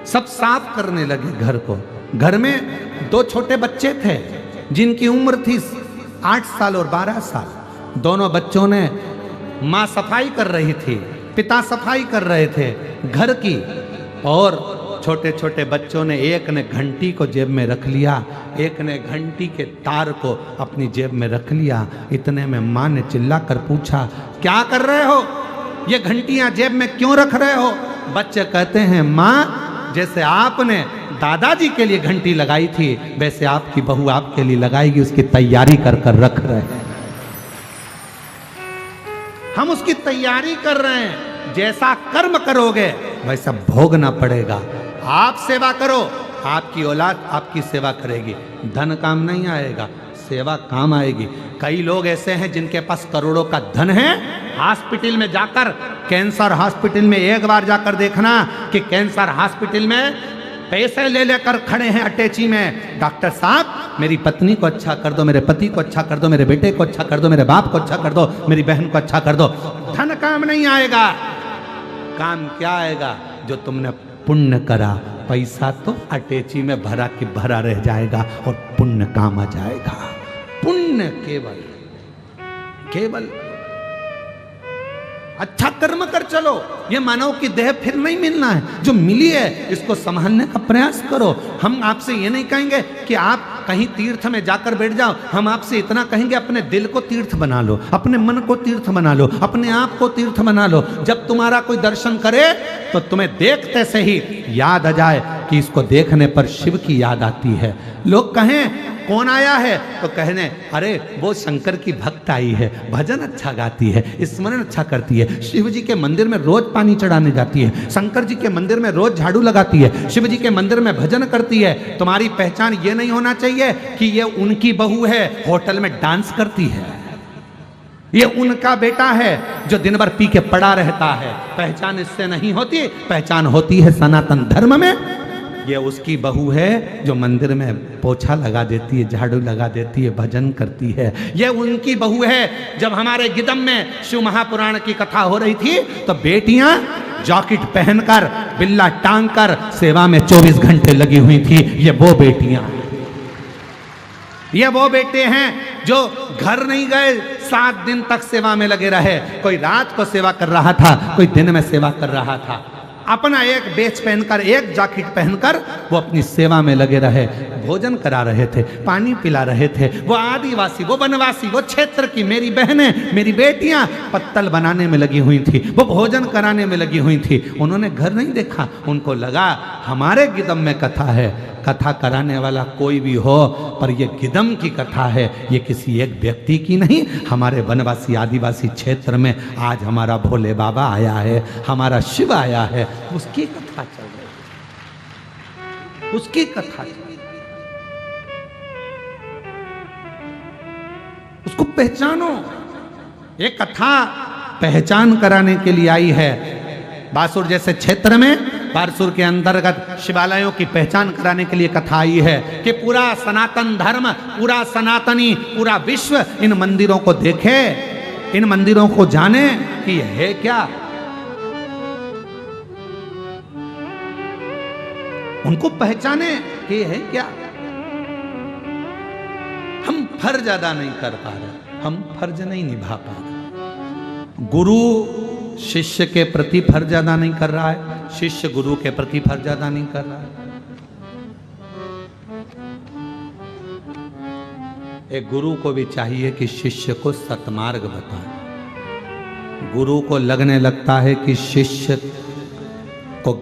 सब साफ करने लगे घर को। घर में 2 छोटे बच्चे थे जिनकी उम्र थी 8 साल और 12 साल। दोनों बच्चों ने, माँ सफाई कर रही थी, पिता सफाई कर रहे थे घर की, और छोटे छोटे बच्चों ने, एक ने घंटी को जेब में रख लिया, एक ने घंटी के तार को अपनी जेब में रख लिया। इतने में माँ ने चिल्लाकर पूछा क्या कर रहे हो, ये घंटियां जेब में क्यों रख रहे हो? बच्चे कहते हैं माँ जैसे आपने दादाजी के लिए घंटी लगाई थी वैसे आपकी बहू आपके लिए लगाएगी, उसकी तैयारी कर कर रख रहे हैं। हम उसकी तैयारी कर रहे हैं, जैसा कर्म करोगे वैसा भोगना पड़ेगा। आप सेवा करो, आपकी औलाद आपकी सेवा करेगी। धन काम नहीं आएगा, सेवा काम आएगी। कई लोग ऐसे हैं जिनके पास करोड़ों का धन है, हॉस्पिटल में जाकर, कैंसर हॉस्पिटल में एक बार जाकर देखना कि कैंसर हॉस्पिटल में पैसे ले लेकर खड़े हैं अटैची में, डॉक्टर साहब मेरी पत्नी को अच्छा कर दो, मेरे पति को अच्छा कर दो, मेरे बेटे को अच्छा कर दो, मेरे बाप को अच्छा कर दो, मेरी बहन को अच्छा कर दो। धन काम नहीं आएगा, काम क्या आएगा? जो तुमने पुण्य करा। पैसा तो अटैची में भरा कि भरा रह जाएगा और पुण्य काम आ जाएगा। पुण्य केवल अच्छा कर्म कर चलो। ये मानव की देह फिर नहीं मिलना है, जो मिली है इसको संभालने का प्रयास करो। हम आपसे ये नहीं कहेंगे कि आप कहीं तीर्थ में जाकर बैठ जाओ, हम आपसे इतना कहेंगे अपने दिल को तीर्थ बना लो, अपने मन को तीर्थ बना लो, अपने आप को तीर्थ बना लो। जब तुम्हारा कोई दर्शन करे तो तुम्हें देखते से ही याद आ जाए कि इसको देखने पर शिव की याद आती है। लोग कहें कौन आया है? तो कहने अरे वो शंकर की भक्त आई है, भजन अच्छा गाती है, स्मरण अच्छा करती है, शिव जी के मंदिर में रोज पानी चढ़ाने जाती है, शंकर जी के मंदिर में रोज झाड़ू लगाती है, शिव जी के मंदिर में भजन करती है। तुम्हारी पहचान ये नहीं होना चाहिए कि ये उनकी बहू है, होटल में डांस करती है, ये उनका बेटा है जो दिन भर पी के पड़ा रहता है। पहचान इससे नहीं होती, पहचान होती है सनातन धर्म में। ये उसकी बहू है जो मंदिर में पोछा लगा देती है, झाड़ू लगा देती है, भजन करती है। ये उनकी बहू है। जब हमारे गिदम में शिव महापुराण की कथा हो रही थी तो बेटियां जैकेट पहनकर बिल्ला टांग कर सेवा में 24 घंटे लगी हुई थी। ये वो बेटियां, ये वो बेटे हैं जो घर नहीं गए, 7 दिन तक सेवा में लगे रहे। कोई रात को सेवा कर रहा था, कोई दिन में सेवा कर रहा था। अपना एक बेच पहनकर, एक जैकेट पहनकर वो अपनी सेवा में लगे रहे, भोजन करा रहे थे, पानी पिला रहे थे। वो आदिवासी, वो वनवासी, वो क्षेत्र की मेरी बहनें, मेरी बेटियां पत्तल बनाने में लगी हुई थी, वो भोजन कराने में लगी हुई थी। उन्होंने घर नहीं देखा, उनको लगा हमारे गिदम में कथा है। कथा कराने वाला कोई भी हो, पर ये गिदम की कथा है, ये किसी एक व्यक्ति की नहीं। हमारे वनवासी आदिवासी क्षेत्र में आज हमारा भोले बाबा आया है, हमारा शिव आया है, उसकी कथा चल रही है, उसकी कथा चल रही है। उसको पहचानो। ये कथा पहचान कराने के लिए आई है। बासुर जैसे क्षेत्र में, बारसूर के अंतर्गत शिवालयों की पहचान कराने के लिए कथा आई है कि पूरा सनातन धर्म, पूरा सनातनी, पूरा विश्व इन मंदिरों को देखे, इन मंदिरों को जाने कि है क्या। उनको पहचाने कि है क्या। हम फर्ज अदा नहीं कर पा रहे, हम फर्ज नहीं निभा पा रहे। गुरु शिष्य के प्रति फर्ज अदा नहीं कर रहा है, शिष्य गुरु के प्रति फर्ज अदा नहीं कर रहा है। एक गुरु को भी चाहिए कि शिष्य को सतमार्ग बताए। गुरु को लगने लगता है कि शिष्य को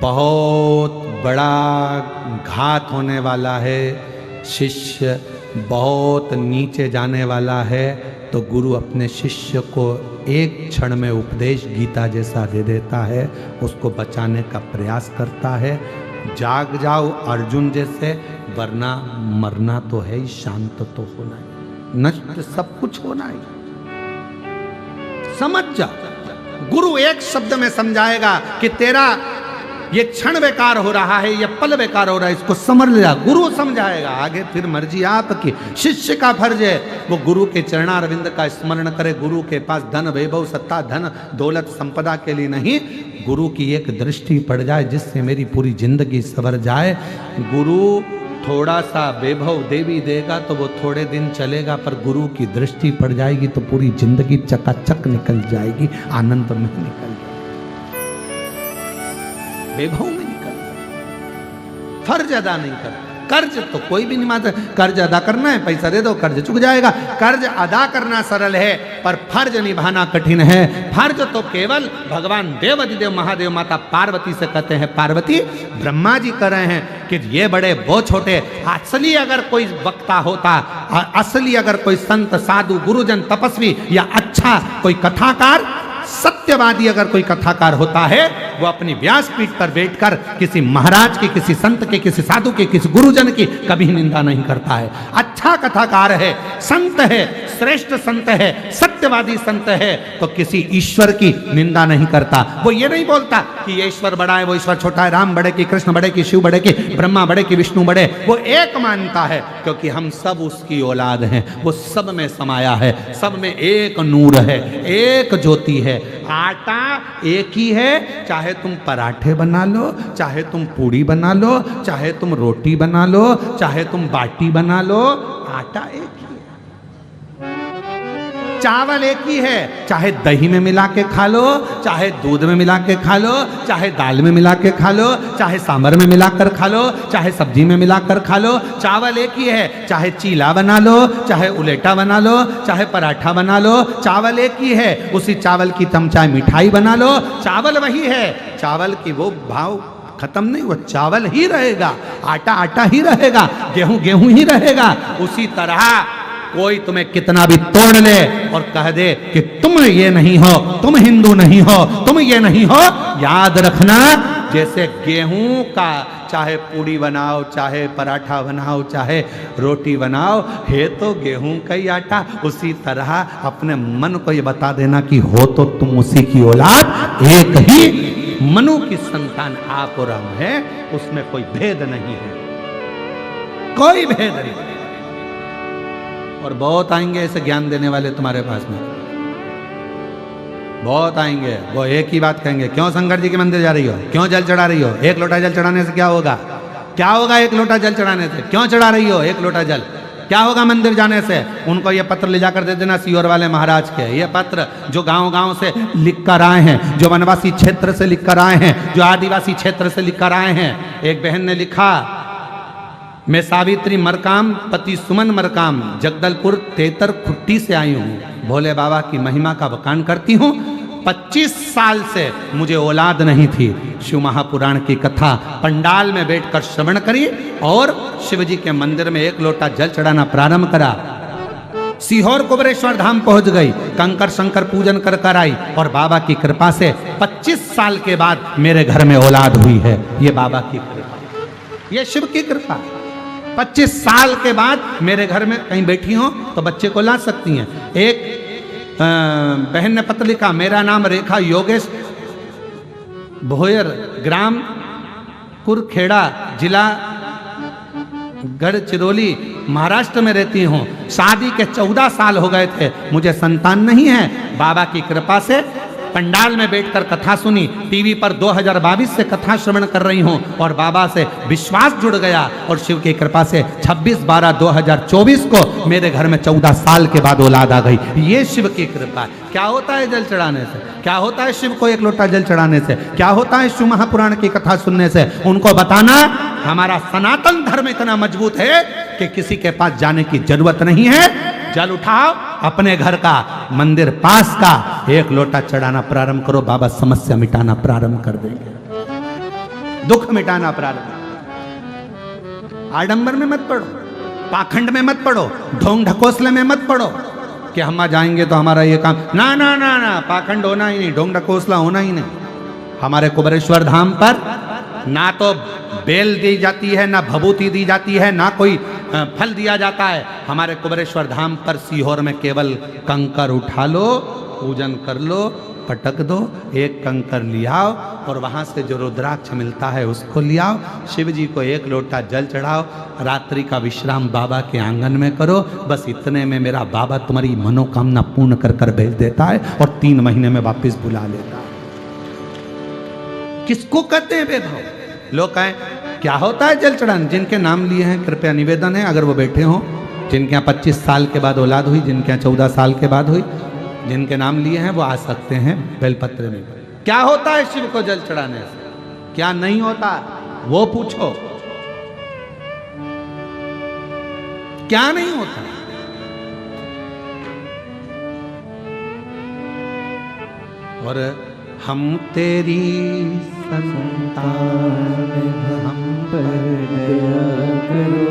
बहुत बड़ा घात होने वाला है, शिष्य बहुत नीचे जाने वाला है, तो गुरु अपने शिष्य को एक क्षण में उपदेश गीता जैसा दे देता है, उसको बचाने का प्रयास करता है। जाग जाओ अर्जुन जैसे, वरना मरना तो है ही, शांत तो होना ही, नष्ट सब कुछ होना ही। समझ जा। गुरु एक शब्द में समझाएगा कि तेरा ये क्षण बेकार हो रहा है, ये पल बेकार हो रहा है, इसको समझ ले जा। गुरु समझाएगा, आगे फिर मर्जी आपकी। शिष्य का फर्ज है वो गुरु के चरणारविंद का स्मरण करे। गुरु के पास धन वैभव सत्ता धन दौलत संपदा के लिए नहीं, गुरु की एक दृष्टि पड़ जाए जिससे मेरी पूरी जिंदगी सवर जाए। गुरु थोड़ा सा वैभव देवी देगा तो वो थोड़े दिन चलेगा, पर गुरु की दृष्टि पड़ जाएगी तो पूरी जिंदगी चकाचक निकल जाएगी, आनंद में निकल जाएगी, वैभव में निकल। फर्ज अदा नहीं कर। कर्ज तो कोई भी नहीं मानता। कर्ज अदा करना है, पैसा दे दो, कर्ज चुक जाएगा। कर्ज अदा करना सरल है, पर फर्ज निभाना कठिन है। फर्ज तो केवल भगवान देव अधिदेव महादेव माता पार्वती से कहते हैं। पार्वती ब्रह्मा जी कर रहे हैं कि ये बड़े वो छोटे। असली अगर कोई वक्ता होता, असली अगर कोई संत साधु गुरुजन तपस्वी या अच्छा कोई कथाकार सत्यवादी अगर कोई कथाकार होता है, वो अपनी व्यासपीठ पर बैठकर किसी महाराज की, किसी संत के, किसी साधु के, किसी गुरुजन की कभी निंदा नहीं करता है। अच्छा कथाकार है, संत है, श्रेष्ठ संत है, सत्यवादी संत है, तो किसी ईश्वर की निंदा नहीं करता। वो ये नहीं बोलता कि ये ईश्वर बड़ा है, वो ईश्वर छोटा है, राम बड़े की, कृष्ण बड़े की, शिव बड़े की, ब्रह्मा बड़े की, विष्णु बड़े। वो एक मानता है क्योंकि हम सब उसकी औलाद हैं। वो सब में समाया है, सब में एक नूर है, एक ज्योति है। आटा एक ही है, चाहे तुम पराठे बना लो, चाहे तुम पूड़ी बना लो, चाहे तुम रोटी बना लो, चाहे तुम बाटी बना लो, आटा एक ही है। चावल एक ही है, चाहे दही में मिला के खा लो, चाहे दूध में मिला के खा लो, चाहे दाल में मिला के खा लो, चाहे सांभर में मिलाकर खा लो, चाहे सब्जी में मिलाकर खा लो, चावल एक ही है। चाहे चीला बना लो, चाहे उलेटा बना लो, चाहे पराठा बना लो, चावल एक ही है। उसी चावल की तुम चाहे मिठाई बना लो, चावल वही है। चावल की वो भाव खत्म नहीं, वो चावल ही रहेगा, आटा आटा ही रहेगा, गेहूं गेहूं ही रहेगा। उसी तरह कोई तुम्हें कितना भी तोड़ ले और कह दे कि तुम ये नहीं हो, तुम हिंदू नहीं हो, तुम ये नहीं हो, याद रखना जैसे गेहूं का चाहे पूड़ी बनाओ, चाहे पराठा बनाओ, चाहे रोटी बनाओ, है तो गेहूं का ही आटा। उसी तरह अपने मन को ये बता देना कि हो तो तुम उसी की औलाद, एक ही मनु की संतान आप और हम है, उसमें कोई भेद नहीं है, कोई भेद नहीं। और बहुत आएंगे ऐसे ज्ञान देने वाले तुम्हारे पास में, बहुत आएंगे। वो एक ही बात कहेंगे, क्यों शंकर जी के मंदिर जा रही हो, क्यों जल चढ़ा रही हो, एक लोटा जल चढ़ाने से क्या होगा, क्या होगा एक लोटा जल चढ़ाने से, क्यों चढ़ा रही हो एक लोटा जल, क्या होगा मंदिर जाने से। उनको ये पत्र ले जाकर दे देना सीहोर वाले महाराज के, ये पत्र जो गांव-गांव से लिख कर आए हैं, जो वनवासी क्षेत्र से लिख कर आए हैं, जो आदिवासी क्षेत्र से लिख कर आए हैं। एक बहन ने लिखा, मैं सावित्री मरकाम पति सुमन मरकाम जगदलपुर तेतर खुट्टी से आई हूँ, भोले बाबा की महिमा का बखान करती हूँ। 25 साल से मुझे औलाद नहीं थी। शिव महापुराण की कथा पंडाल में बैठकर श्रवण करी और शिव जी के मंदिर में एक लोटा जल चढ़ाना प्रारंभ करा। सीहोर कुबरेश्वर धाम पहुंच गई, कंकर शंकर पूजन कर कर आई और बाबा की कृपा से 25 साल के बाद मेरे घर में औलाद हुई है। ये बाबा की कृपा, ये शिव की कृपा। 25 साल के बाद मेरे घर में कहीं बैठी हो तो बच्चे को ला सकती हैं। एक बहन ने पत्र लिखा, मेरा नाम रेखा योगेश भोयर, ग्राम कुरखेड़ा, जिला गढ़चिरौली, महाराष्ट्र में रहती हूँ। शादी के 14 साल हो गए थे, मुझे संतान नहीं है। बाबा की कृपा से पंडाल में बैठकर कथा सुनी, टीवी पर 2022 से कथा श्रवण कर रही हूँ और बाबा से विश्वास जुड़ गया और शिव की कृपा से 26/12/2024 को मेरे घर में 14 साल के बाद औलाद आ गई। ये शिव की कृपा। क्या होता है जल चढ़ाने से, क्या होता है शिव को एक लोटा जल चढ़ाने से, क्या होता है शिव महापुराण की कथा सुनने से, उनको बताना। हमारा सनातन धर्म इतना मजबूत है कि किसी के पास जाने की जरूरत नहीं है। जल उठाओ, अपने घर का, मंदिर पास का, एक लोटा चढ़ाना प्रारंभ करो, बाबा समस्या मिटाना प्रारंभ कर देंगे, दुख मिटाना प्रारंभ। आडंबर में मत पड़ो, पाखंड में मत पड़ो, ढोंग ढकोसले में मत पड़ो कि हम जाएंगे तो हमारा ये काम। ना ना ना ना, पाखंड होना ही नहीं, ढोंग ढकोसला होना ही नहीं। हमारे कुबरेश्वर धाम पर ना तो बेल दी जाती है, ना भभूति दी जाती है, ना कोई फल दिया जाता है। हमारे कुबरेश्वर धाम पर सीहोर में केवल कंकर उठा लो, पूजन कर लो, पटक दो, एक कंकर लियाओ और वहाँ से जो रुद्राक्ष मिलता है उसको लियाओ, शिव जी को एक लोटा जल चढ़ाओ, रात्रि का विश्राम बाबा के आंगन में करो। बस इतने में मेरा बाबा तुम्हारी मनोकामना पूर्ण कर कर भेज देता है और 3 महीने में वापस बुला लेता है। किसको कहते हैं वैभव? लोग कहें क्या होता है जल चढ़ाना? जिनके नाम लिए हैं कृपया निवेदन है, अगर वो बैठे हों, जिनके यहाँ 25 साल के बाद औलाद हुई, जिनके यहाँ 14 साल के बाद हुई, जिनके नाम लिए हैं वो आ सकते हैं बेलपत्र में। क्या होता है शिव को जल चढ़ाने से, क्या नहीं होता वो पूछो, क्या नहीं होता। और हम तेरी संतान, हम पर दया करो,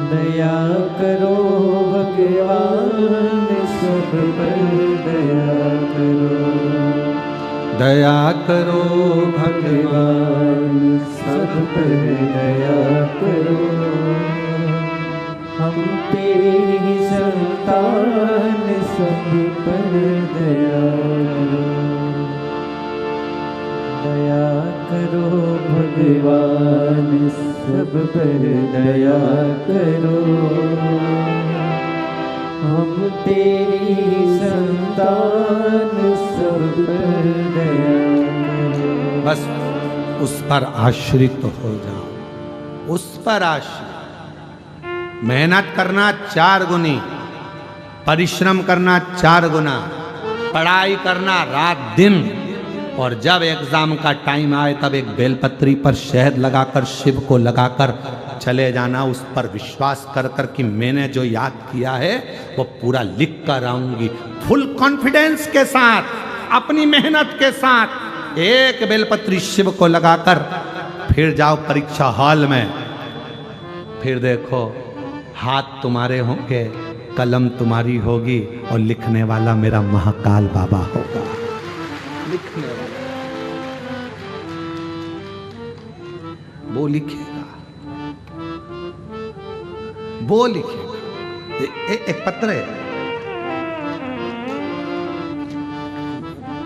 दया करो भगवान, सब पर दया करो, दया करो भगवान, सब पर दया करो। हम तेरी संतान, सब पर दया करो, दया करो भगवान, सब पर दया करो। हम तेरी संतान, सब पर दया करो। बस उस पर आश्रित हो जाओ, उस पर आश्रित। मेहनत करना 4 गुनी, परिश्रम करना 4 गुना, पढ़ाई करना रात दिन, और जब एग्जाम का टाइम आए तब एक बेलपत्री पर शहद लगाकर शिव को लगाकर चले जाना, उस पर विश्वास कर कर कि मैंने जो याद किया है वो पूरा लिख कर आऊंगी। फुल कॉन्फिडेंस के साथ, अपनी मेहनत के साथ एक बेलपत्री शिव को लगाकर फिर जाओ परीक्षा हॉल में, फिर देखो हाथ तुम्हारे होंगे, कलम तुम्हारी होगी और लिखने वाला मेरा महाकाल बाबा होगा। लिखने वाला वो लिखेगा, वो लिखेगा। एक पत्र है,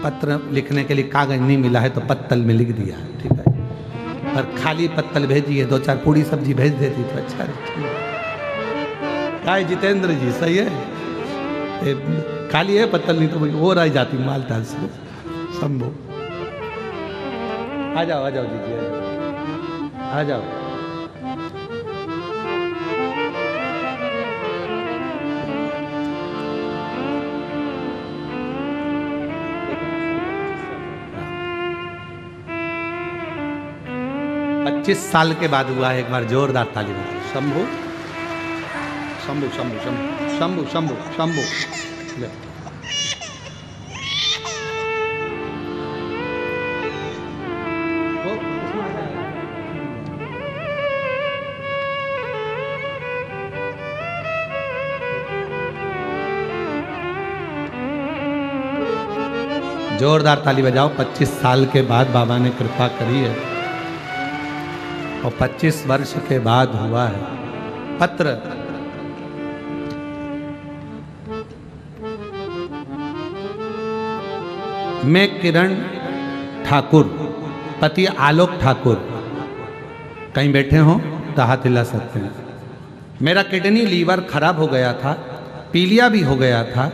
पत्र लिखने के लिए कागज नहीं मिला है तो पत्तल में लिख दिया, ठीक है, पर खाली पत्तल भेजिए, 2-4 पूड़ी सब्जी भेज देती तो अच्छा रहता। क्या है जितेंद्र जी, सही है, खाली है पत्तल, नहीं तो वो रह जाती मालदार से। शंभू आ जाओ दीजिए, आ जाओ। पच्चीस साल के बाद हुआ है, एक बार जोरदार ताली बजाओ। शंभू शंभू शंभू शंभू शंभू शंभू शंभू। जोरदार ताली बजाओ। 25 साल के बाद बाबा ने कृपा करी है और 25 वर्ष के बाद हुआ है। पत्र मैं किरण ठाकुर, पति आलोक ठाकुर, कहीं बैठे हो तो हाथ हिला सकते हैं। मेरा किडनी लीवर खराब हो गया था, पीलिया भी हो गया था।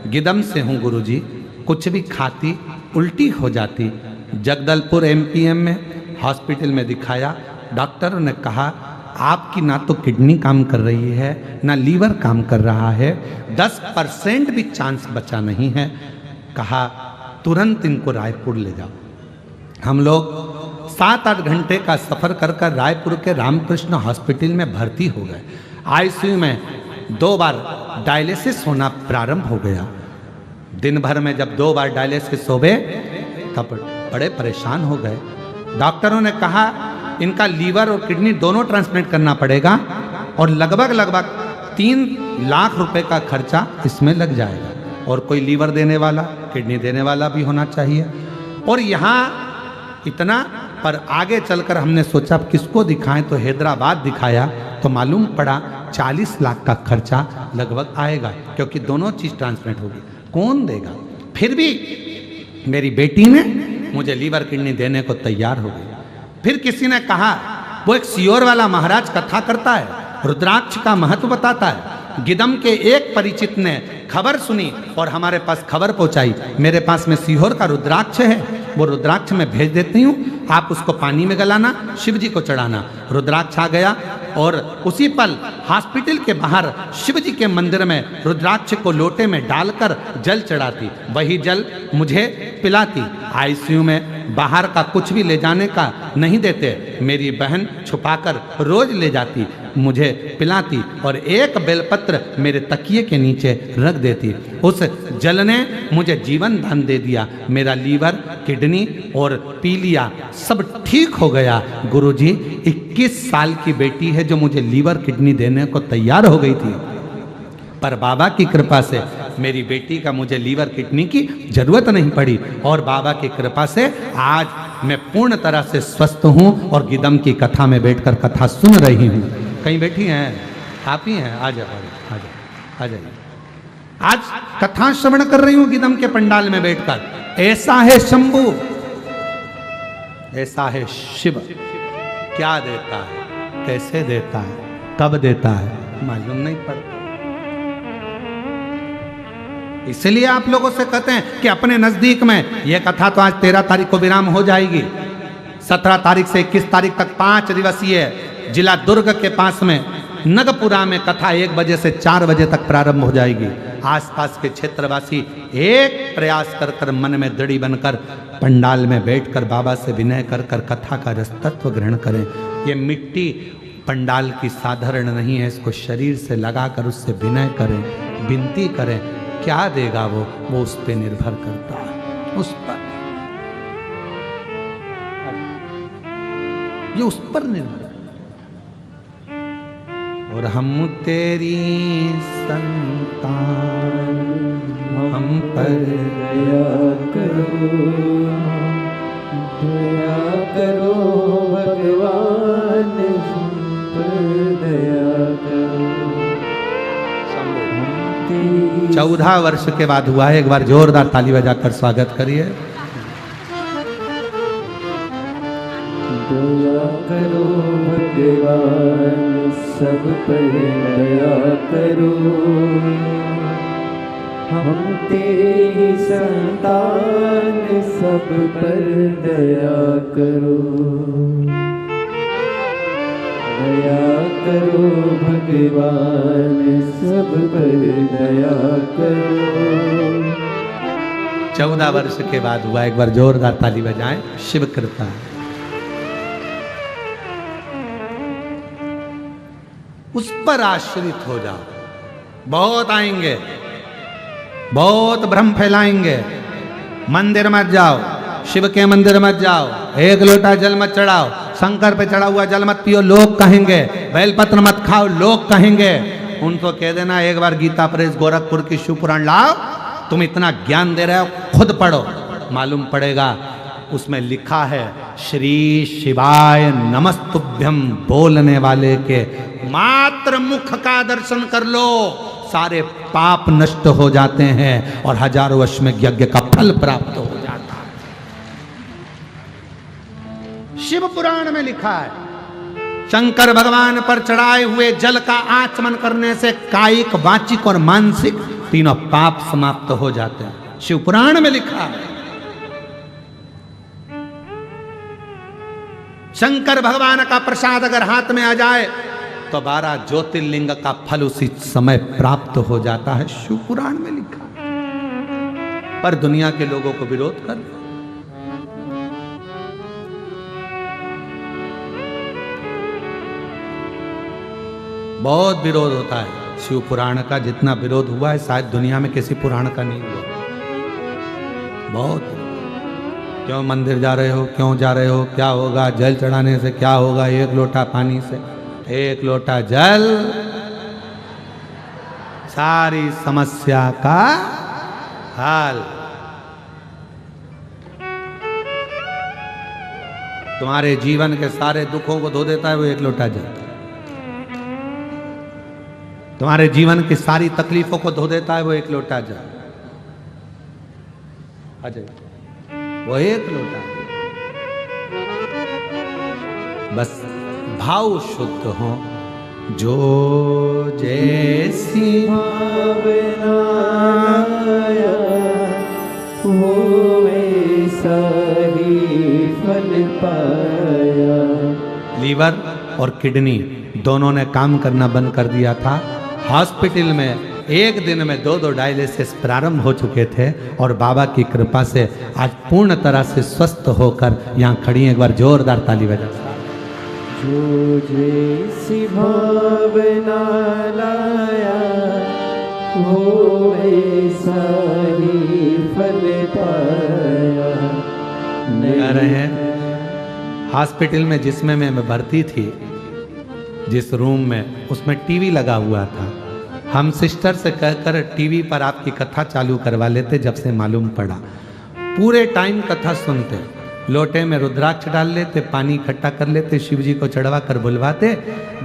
गिदम से हूँ गुरुजी, कुछ भी खाती उल्टी हो जाती। जगदलपुर एमपीएम में हॉस्पिटल में दिखाया, डॉक्टरों ने कहा आपकी ना तो किडनी काम कर रही है ना लीवर काम कर रहा है, 10% भी चांस बचा नहीं है। कहा तुरंत इनको रायपुर ले जाओ। हम लोग 7-8 घंटे का सफ़र कर कर रायपुर के रामकृष्ण हॉस्पिटल में भर्ती हो गए। आईसीयू में 2 बार डायलिसिस होना प्रारंभ हो गया। दिन भर में जब 2 बार डायलिसिस हो गए तब बड़े परेशान हो गए। डॉक्टरों ने कहा इनका लीवर और किडनी दोनों ट्रांसप्लांट करना पड़ेगा और लगभग 3 लाख रुपए का खर्चा इसमें लग जाएगा, और कोई लीवर देने वाला किडनी देने वाला भी होना चाहिए। और यहाँ इतना, पर आगे चलकर हमने सोचा किसको दिखाएं, तो हैदराबाद दिखाया तो मालूम पड़ा 40 लाख का खर्चा लगभग आएगा, क्योंकि दोनों चीज़ ट्रांसप्लांट होगी। कौन देगा? फिर भी मेरी बेटी ने मुझे लीवर किडनी देने को तैयार हो गई। फिर किसी ने कहा वो एक सियोर वाला महाराज कथा करता है, रुद्राक्ष का महत्व बताता है। गिदम के एक परिचित ने खबर सुनी और हमारे पास खबर पहुंचाई, मेरे पास में सीहोर का रुद्राक्ष है, वो रुद्राक्ष मैं भेज देती हूँ, आप उसको पानी में गलाना, शिव जी को चढ़ाना। रुद्राक्ष आ गया और उसी पल हॉस्पिटल के बाहर शिव जी के मंदिर में रुद्राक्ष को लोटे में डालकर जल चढ़ाती, वही जल मुझे पिलाती। आईसीयू में बाहर का कुछ भी ले जाने का नहीं देते, मेरी बहन छुपाकर रोज ले जाती, मुझे पिलाती और एक बेलपत्र मेरे तकिए के नीचे रख देती। उस जल ने मुझे जीवन दान दे दिया। मेरा लीवर, किडनी और पीलिया सब ठीक हो गया। गुरुजी 21 साल की बेटी है जो मुझे लीवर किडनी देने को तैयार हो गई थी, पर बाबा की कृपा से मेरी बेटी का मुझे लीवर किडनी की जरूरत नहीं पड़ी और बाबा की कृपा से आज मैं पूर्ण तरह से स्वस्थ हूँ और गिदम की कथा में बैठकर कथा सुन रही हूँ। कहीं बैठी हैं आप ही हैं? आ जाओ आ जाओ आ जाइए। आज कथा श्रवण कर रही हूँ गिदम के पंडाल में बैठकर। ऐसा है शंभू, ऐसा है शिव। क्या देता है, कैसे देता है, कब देता है मालूम नहीं पड़ता। इसलिए आप लोगों से कहते हैं कि अपने नजदीक में यह कथा तो आज 13 तारीख को विराम हो जाएगी। 17 तारीख से 21 तारीख तक 5 दिवसीय जिला दुर्ग के पास में नगपुरा में कथा 1 बजे से 4 बजे तक प्रारंभ हो जाएगी। आसपास के क्षेत्रवासी एक प्रयास कर कर मन में दृढ़ बनकर पंडाल में बैठकर बाबा से विनय कर कर कथा का रसतत्व ग्रहण करें। ये मिट्टी पंडाल की साधारण नहीं है, इसको शरीर से लगाकर उससे विनय करें, विनती करें। क्या देगा वो उस पर निर्भर करता है, उस पर। ये उस पर निर्भर है। और हम तेरी संतान, हम पर दया करो, दया करो भगवान, हम पर दया करो। 14 वर्ष के बाद हुआ है। एक बार जोरदार ताली बजाकर स्वागत करिए। दया करो भगवान, सब पर दया करो, हम तेरे ही संतान, सब पर दया करो। दया करो भगवान, सब पर दया करो। 14 वर्ष के बाद हुआ। एक बार जोरदार ताली बजाएं। शिव कृपा। उस पर आश्रित हो जाओ। बहुत आएंगे, बहुत भ्रम फैलाएंगे। मंदिर मत जाओ, शिव के मंदिर मत जाओ, एक लोटा जल मत चढ़ाओ, शंकर पे चढ़ा हुआ जल मत पियो, लोग कहेंगे। बेलपत्र मत खाओ, लोग कहेंगे। उनको कह देना एक बार गीता प्रेस गोरखपुर की शिव पुराण लाओ। तुम इतना ज्ञान दे रहे हो, खुद पढ़ो, मालूम पड़ेगा। उसमें लिखा है श्री शिवाय नमस्तुभ्यम बोलने वाले के मात्र मुख का दर्शन कर लो, सारे पाप नष्ट हो जाते हैं और हजारों वर्ष में यज्ञ का फल प्राप्त हो जाता है। शिव पुराण में लिखा है शंकर भगवान पर चढ़ाए हुए जल का आचमन करने से कायिक, वाचिक और मानसिक तीनों पाप समाप्त हो जाते हैं। शिव पुराण में लिखा है। शंकर भगवान का प्रसाद अगर हाथ में आ जाए तो 12 ज्योतिर्लिंग का फल उसी समय प्राप्त हो जाता है। शिव पुराण में लिखा। पर दुनिया के लोगों को विरोध कर, बहुत विरोध होता है शिव पुराण का। जितना विरोध हुआ है शायद दुनिया में किसी पुराण का नहीं हुआ। बहुत। क्यों मंदिर जा रहे हो, क्यों जा रहे हो, क्या होगा, जल चढ़ाने से क्या होगा, एक लोटा पानी से, एक लोटा जल सारी समस्या का हल। तुम्हारे जीवन के सारे दुखों को धो देता है वो एक लोटा जल। तुम्हारे जीवन की सारी तकलीफों को धो देता है वो एक लोटा जल। अजय वो एक लोटा। बस भाव शुद्ध हो, जो जैसी भावना वो वैसा ही फल पाया। लीवर और किडनी दोनों ने काम करना बंद कर दिया था। हॉस्पिटल में एक दिन में 2 डायलिसिस प्रारंभ हो चुके थे और बाबा की कृपा से आज पूर्ण तरह से स्वस्थ होकर यहाँ खड़ी हैं। एक बार जोरदार ताली बजा। जो जैसी भावना लाया वो वैसा ही फल पाया। कह रहे हैं हॉस्पिटल में जिसमें मैं भर्ती थी, जिस रूम में, उसमें टीवी लगा हुआ था। हम सिस्टर से कहकर टीवी पर आपकी कथा चालू करवा लेते। जब से मालूम पड़ा पूरे टाइम कथा सुनते, लोटे में रुद्राक्ष डाल लेते, पानी इकट्ठा कर लेते, शिव जी को चढ़वा कर बुलवाते।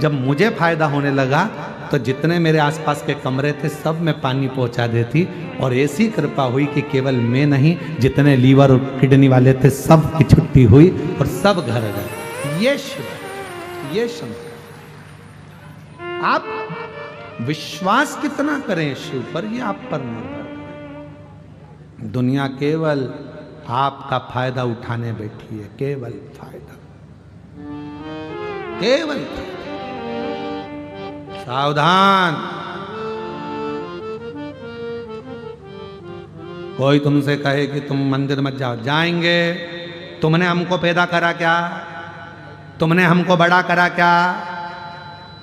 जब मुझे फायदा होने लगा तो जितने मेरे आसपास के कमरे थे सब में पानी पहुंचा देती और ऐसी कृपा हुई कि केवल मैं नहीं, जितने लीवर और किडनी वाले थे सब की छुट्टी हुई और सब घर गए। ये शिव, ये शंकर। आप विश्वास कितना करें शिव पर, ये आप पर निर्भर है। दुनिया केवल आपका फायदा उठाने बैठी है, केवल फायदा, केवल। सावधान। कोई तुमसे कहे कि तुम मंदिर मत जाओ, जाएंगे। तुमने हमको पैदा करा क्या? तुमने हमको बड़ा करा क्या?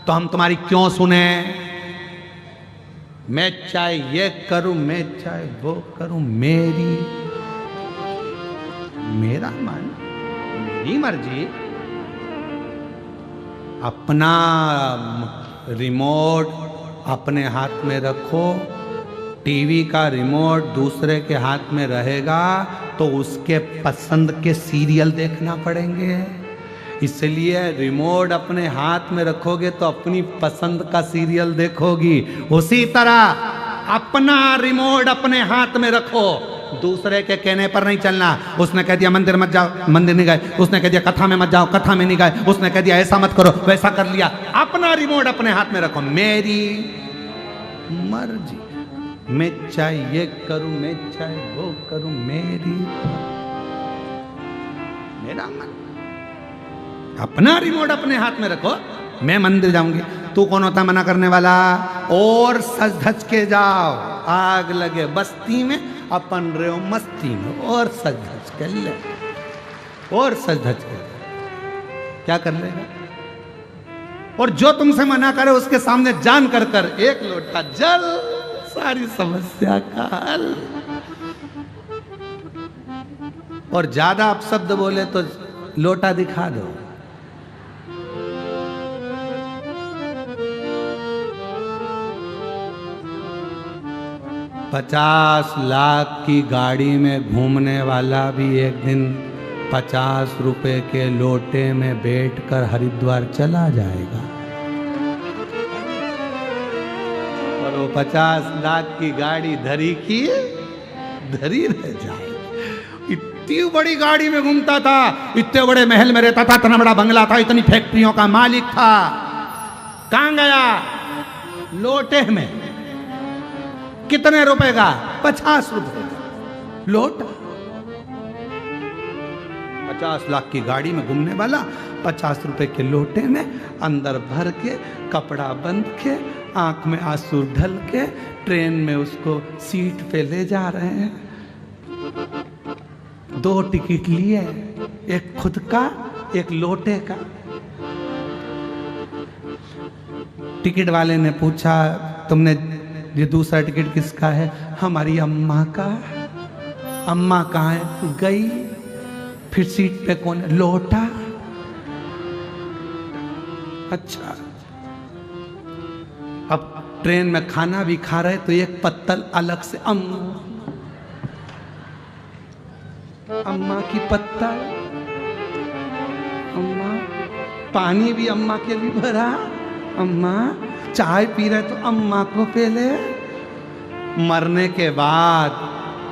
तो हम तुम्हारी क्यों सुने? मैं चाहे ये करूं, मैं चाहे वो करूं, मेरा मन, मेरी मर्जी। अपना रिमोट अपने हाथ में रखो। टीवी का रिमोट दूसरे के हाथ में रहेगा तो उसके पसंद के सीरियल देखना पड़ेंगे। इसलिए रिमोट अपने हाथ में रखोगे तो अपनी पसंद का सीरियल देखोगी। उसी तरह अपना रिमोट अपने हाथ में रखो, दूसरे के कहने पर नहीं चलना। उसने कह दिया मंदिर मत जाओ, मंदिर नहीं गए। उसने कह दिया कथा में मत जाओ, कथा में नहीं गए। उसने कह दिया ऐसा मत करो, वैसा कर लिया। अपना रिमोट अपने हाथ में रखो। मेरी मर्जी, मैं चाहे ये करूं, मैं चाहे वो करूं, मेरा मन। अपना रिमोट अपने हाथ में रखो। मैं मंदिर जाऊंगी, तू कौन होता मना करने वाला? और सज धज के जाओ, आग लगे बस्ती में, अपन रहे हो मस्ती में, और सज धज के ले, और सज धज के क्या कर लेगा? और जो तुमसे मना करे उसके सामने जान कर कर एक लोटा जल, सारी समस्या का हल। और ज्यादा अपशब्द बोले तो लोटा दिखा दो। ₹50 लाख की गाड़ी में घूमने वाला भी एक दिन ₹50 के लोटे में बैठकर हरिद्वार चला जाएगा। और वो 50 लाख की गाड़ी धरी की धरी रह जाएगी। इतनी बड़ी गाड़ी में घूमता था, इतने बड़े महल में रहता था, इतना बड़ा बंगला था, इतनी फैक्ट्रियों का मालिक था। कहां गया? लोटे में। कितने रुपए का? ₹50 लोटा। 50 लाख की गाड़ी में घूमने वाला ₹50 के लोटे में अंदर भर के, कपड़ा बंद के, आंख में आंसू ढल के, ट्रेन में उसको सीट पे ले जा रहे हैं। 2 टिकट लिए, एक खुद का, एक लोटे का। टिकट वाले ने पूछा, तुमने ये दूसरा टिकट किसका है? हमारी अम्मा का। अम्मा कहाँ है? गई। फिर सीट पे कौन है? लोटा। अच्छा, अब ट्रेन में खाना भी खा रहे तो एक पत्तल अलग से अम्मा की पत्तल, अम्मा। पानी भी अम्मा के लिए भरा, अम्मा। चाय पी रहे तो अम्मा को पहले। मरने के बाद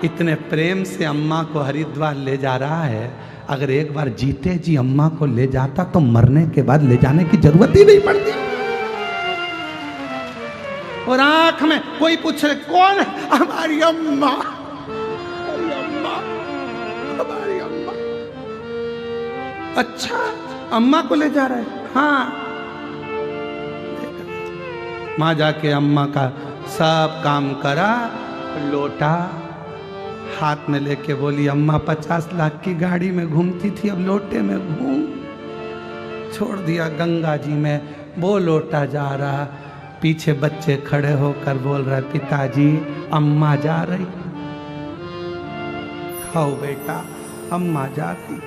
इतने प्रेम से अम्मा को हरिद्वार ले जा रहा है। अगर एक बार जीते जी अम्मा को ले जाता तो मरने के बाद ले जाने की जरूरत ही नहीं पड़ती। और आंख में कोई पूछ रहे कौन है? हमारी अम्मा, हमारी अम्मा, हमारी अम्मा। अच्छा, अम्मा को ले जा रहा है? हाँ। माँ जाके अम्मा का सब काम करा, लोटा हाथ में लेके बोली, अम्मा 50 लाख की गाड़ी में घूमती थी, अब लोटे में घूम। छोड़ दिया गंगा जी में, वो लोटा जा रहा। पीछे बच्चे खड़े होकर बोल रहे, पिताजी अम्मा जा रही। खाओ बेटा, अम्मा जाती।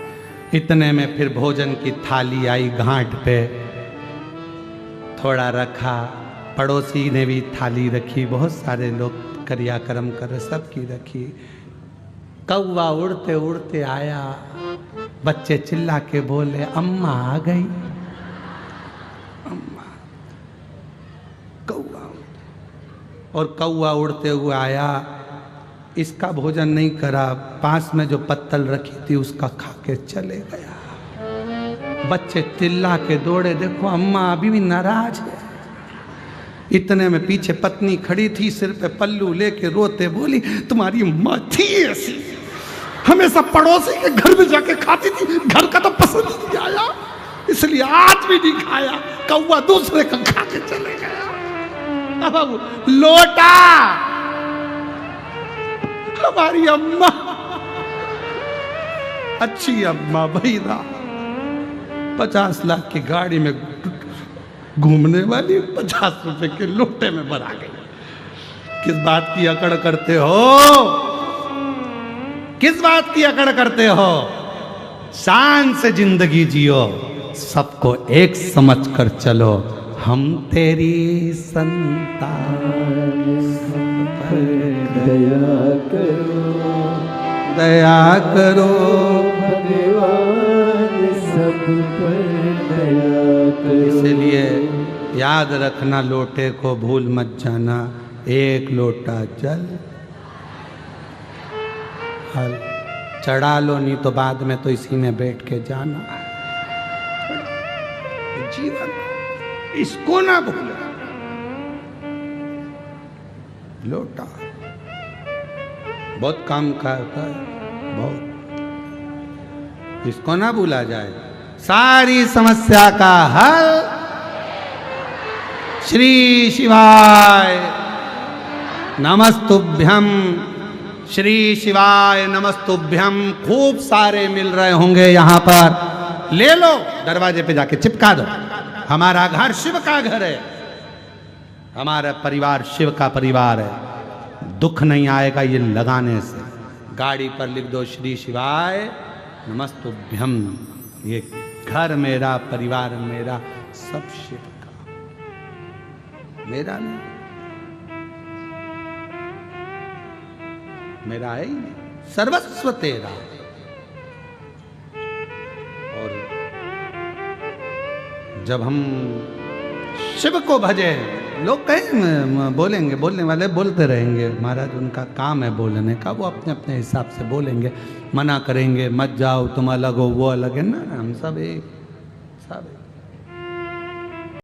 इतने में फिर भोजन की थाली आई घाट पे, थोड़ा रखा। पड़ोसी ने भी थाली रखी, बहुत सारे लोग क्रियाक्रम कर सबकी रखी। कौवा उड़ते उड़ते आया, बच्चे चिल्ला के बोले, अम्मा आ गई। अम्मा। कौवा, और कौवा उड़ते हुए आया, इसका भोजन नहीं करा, पास में जो पत्तल रखी थी उसका खा के चले गया। बच्चे चिल्ला के दौड़े, देखो अम्मा अभी भी नाराज है। इतने में पीछे पत्नी खड़ी थी, सिर पे पल्लू लेके रोते बोली, तुम्हारी माँ थी ऐसी, हमेशा पड़ोसी के घर में जाके खाती थी, घर का तो पसंद नहीं आया, इसलिए आज भी नहीं खाया। कौवा दूसरे का खा के चले गया। अब लोटा हमारी अम्मा, अच्छी अम्मा भैया, 50 लाख की गाड़ी में घूमने वाली ₹50 के लोटे में भरा गई। किस बात की अकड़ करते हो? किस बात की अकड़ करते हो? शान से जिंदगी जियो। सबको एक समझ कर चलो, हम तेरी संतान। दया करो, दया करो भगवान सब पर दया करो। इसलिए याद रखना, लोटे को भूल मत जाना, एक लोटा जल हल चढ़ा लो, नहीं तो बाद में तो इसी में बैठ के जाना। जीवन इसको ना भूलो, लोटा बहुत काम का होता है, बहुत, इसको ना भूला जाए। सारी समस्या का हल श्री शिवाय नमस्तुभ्यम, श्री शिवाय नमस्तुभ्यम। खूब सारे मिल रहे होंगे यहाँ पर, ले लो, दरवाजे पे जाके चिपका दो। हमारा घर शिव का घर है, हमारा परिवार शिव का परिवार है। दुख नहीं आएगा ये लगाने से। गाड़ी पर लिख दो श्री शिवाय नमस्तुभ्यम। ये घर मेरा, परिवार मेरा, सब शिव का, मेरा नहीं, मेरा है ही नहीं, सर्वस्व तेरा। और जब हम शिव को भजे, लोग कहीं बोलेंगे, बोलने वाले बोलते रहेंगे, महाराज उनका काम है बोलने का, वो अपने अपने हिसाब से बोलेंगे, मना करेंगे, मत जाओ तुम अलग हो वो अलग है ना, हम सब एक, सब एक।